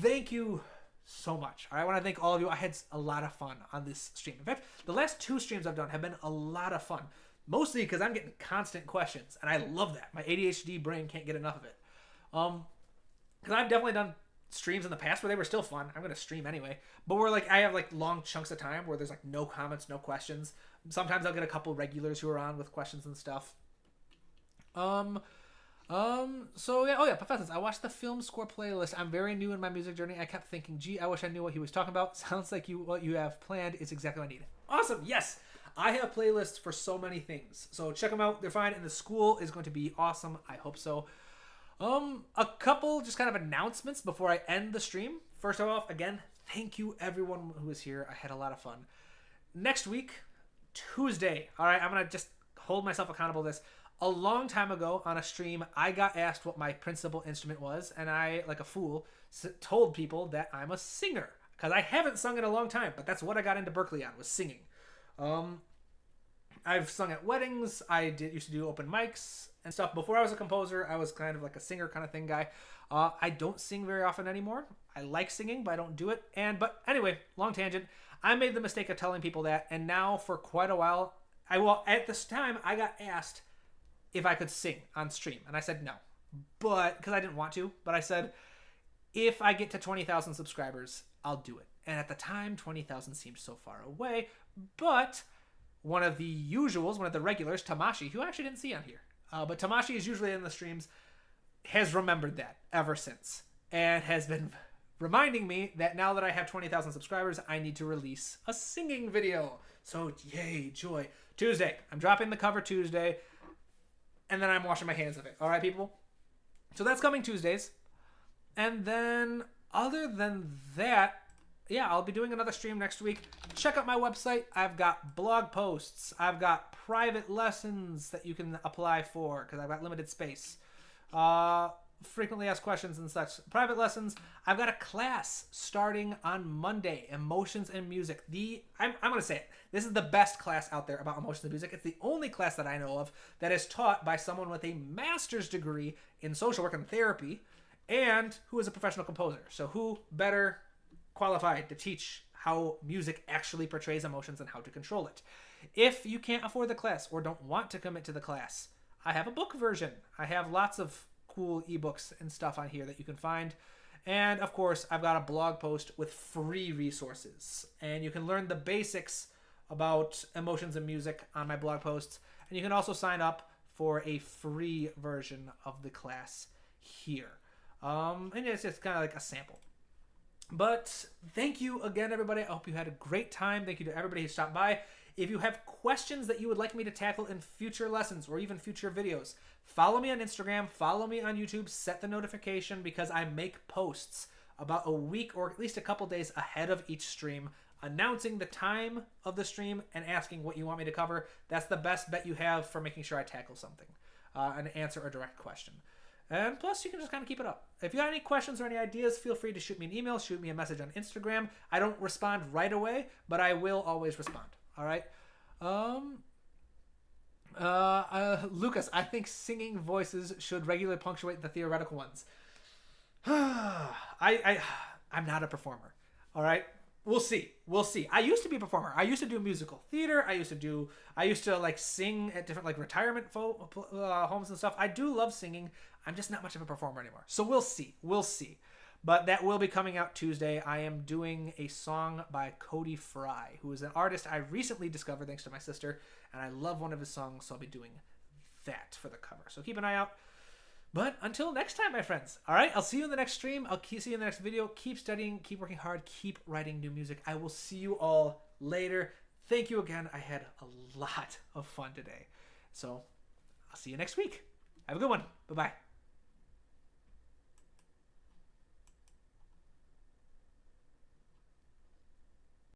Thank you so much. I want to thank all of you. I had a lot of fun on this stream. In fact, the last 2 streams I've done have been a lot of fun. Mostly because I'm getting constant questions, and I love that. My ADHD brain can't get enough of it. Because I've definitely done streams in the past where they were still fun. I'm gonna stream anyway, but we're like I have like long chunks of time where there's like no comments, no questions. Sometimes I'll get a couple regulars who are on with questions and stuff. So yeah, oh yeah, Professors. I watched the film score playlist. I'm very new in my music journey. I kept thinking, gee, I wish I knew what he was talking about. Sounds like what you have planned is exactly what I need. Awesome, yes. I have playlists for so many things. So check them out. They're fine. And the school is going to be awesome. I hope so. A couple just kind of announcements before I end the stream. First of all, again, thank you everyone who was here. I had a lot of fun. Next week, Tuesday. All right, I'm going to just hold myself accountable to this. A long time ago on a stream, I got asked what my principal instrument was, and I, like a fool, told people that I'm a singer. Because I haven't sung in a long time, but that's what I got into Berkeley on, was singing. I've sung at weddings. I used to do open mics and stuff. Before I was a composer, I was kind of like a singer kind of thing guy. I don't sing very often anymore. I like singing, but I don't do it. But anyway, long tangent. I made the mistake of telling people that, and now for quite a while, at this time, I got asked if I could sing on stream, and I said no, but because I didn't want to. But I said, if I get to 20,000 subscribers, I'll do it. And at the time, 20,000 seemed so far away, but one of the usuals, one of the regulars, Tamashi, who I actually didn't see on here, but Tamashi is usually in the streams, has remembered that ever since, and has been reminding me that now that I have 20,000 subscribers, I need to release a singing video. So yay, joy. Tuesday. I'm dropping the cover Tuesday, and then I'm washing my hands of it. All right, people? So that's coming Tuesdays. And then, other than that, yeah, I'll be doing another stream next week. Check out my website. I've got blog posts. I've got private lessons that you can apply for because I've got limited space. Frequently asked questions and such. Private lessons. I've got a class starting on Monday. Emotions and music. I'm going to say it. This is the best class out there about emotions and music. It's the only class that I know of that is taught by someone with a master's degree in social work and therapy and who is a professional composer. So who better qualified to teach how music actually portrays emotions and how to control it? If you can't afford the class or don't want to commit to the class, I have a book version. I have lots of cool ebooks and stuff on here that you can find. And of course, I've got a blog post with free resources. And you can learn the basics about emotions and music on my blog posts. And you can also sign up for a free version of the class here. And it's just kind of like a sample. But thank you again, everybody. I hope you had a great time. Thank you to everybody who stopped by. If you have questions that you would like me to tackle in future lessons or even future videos, follow me on Instagram, follow me on YouTube, set the notification because I make posts about a week or at least a couple days ahead of each stream, announcing the time of the stream and asking what you want me to cover. That's the best bet you have for making sure I tackle something and answer a direct question. And plus, you can just kind of keep it up. If you have any questions or any ideas, feel free to shoot me an email, shoot me a message on Instagram. I don't respond right away, but I will always respond. All right? Lucas, I think singing voices should regularly punctuate the theoretical ones. I'm not a performer. All right? We'll see. I used to be a performer. I used to do musical theater. I used to like sing at different like retirement homes and stuff. I do love singing. I'm just not much of a performer anymore. So we'll see. But that will be coming out Tuesday. I am doing a song by Cody Fry, who is an artist I recently discovered thanks to my sister, and I love one of his songs, so I'll be doing that for the cover. So keep an eye out. But until next time, my friends. All right, I'll see you in the next stream. I'll see you in the next video. Keep studying, keep working hard, keep writing new music. I will see you all later. Thank you again. I had a lot of fun today. So I'll see you next week. Have a good one. Bye-bye.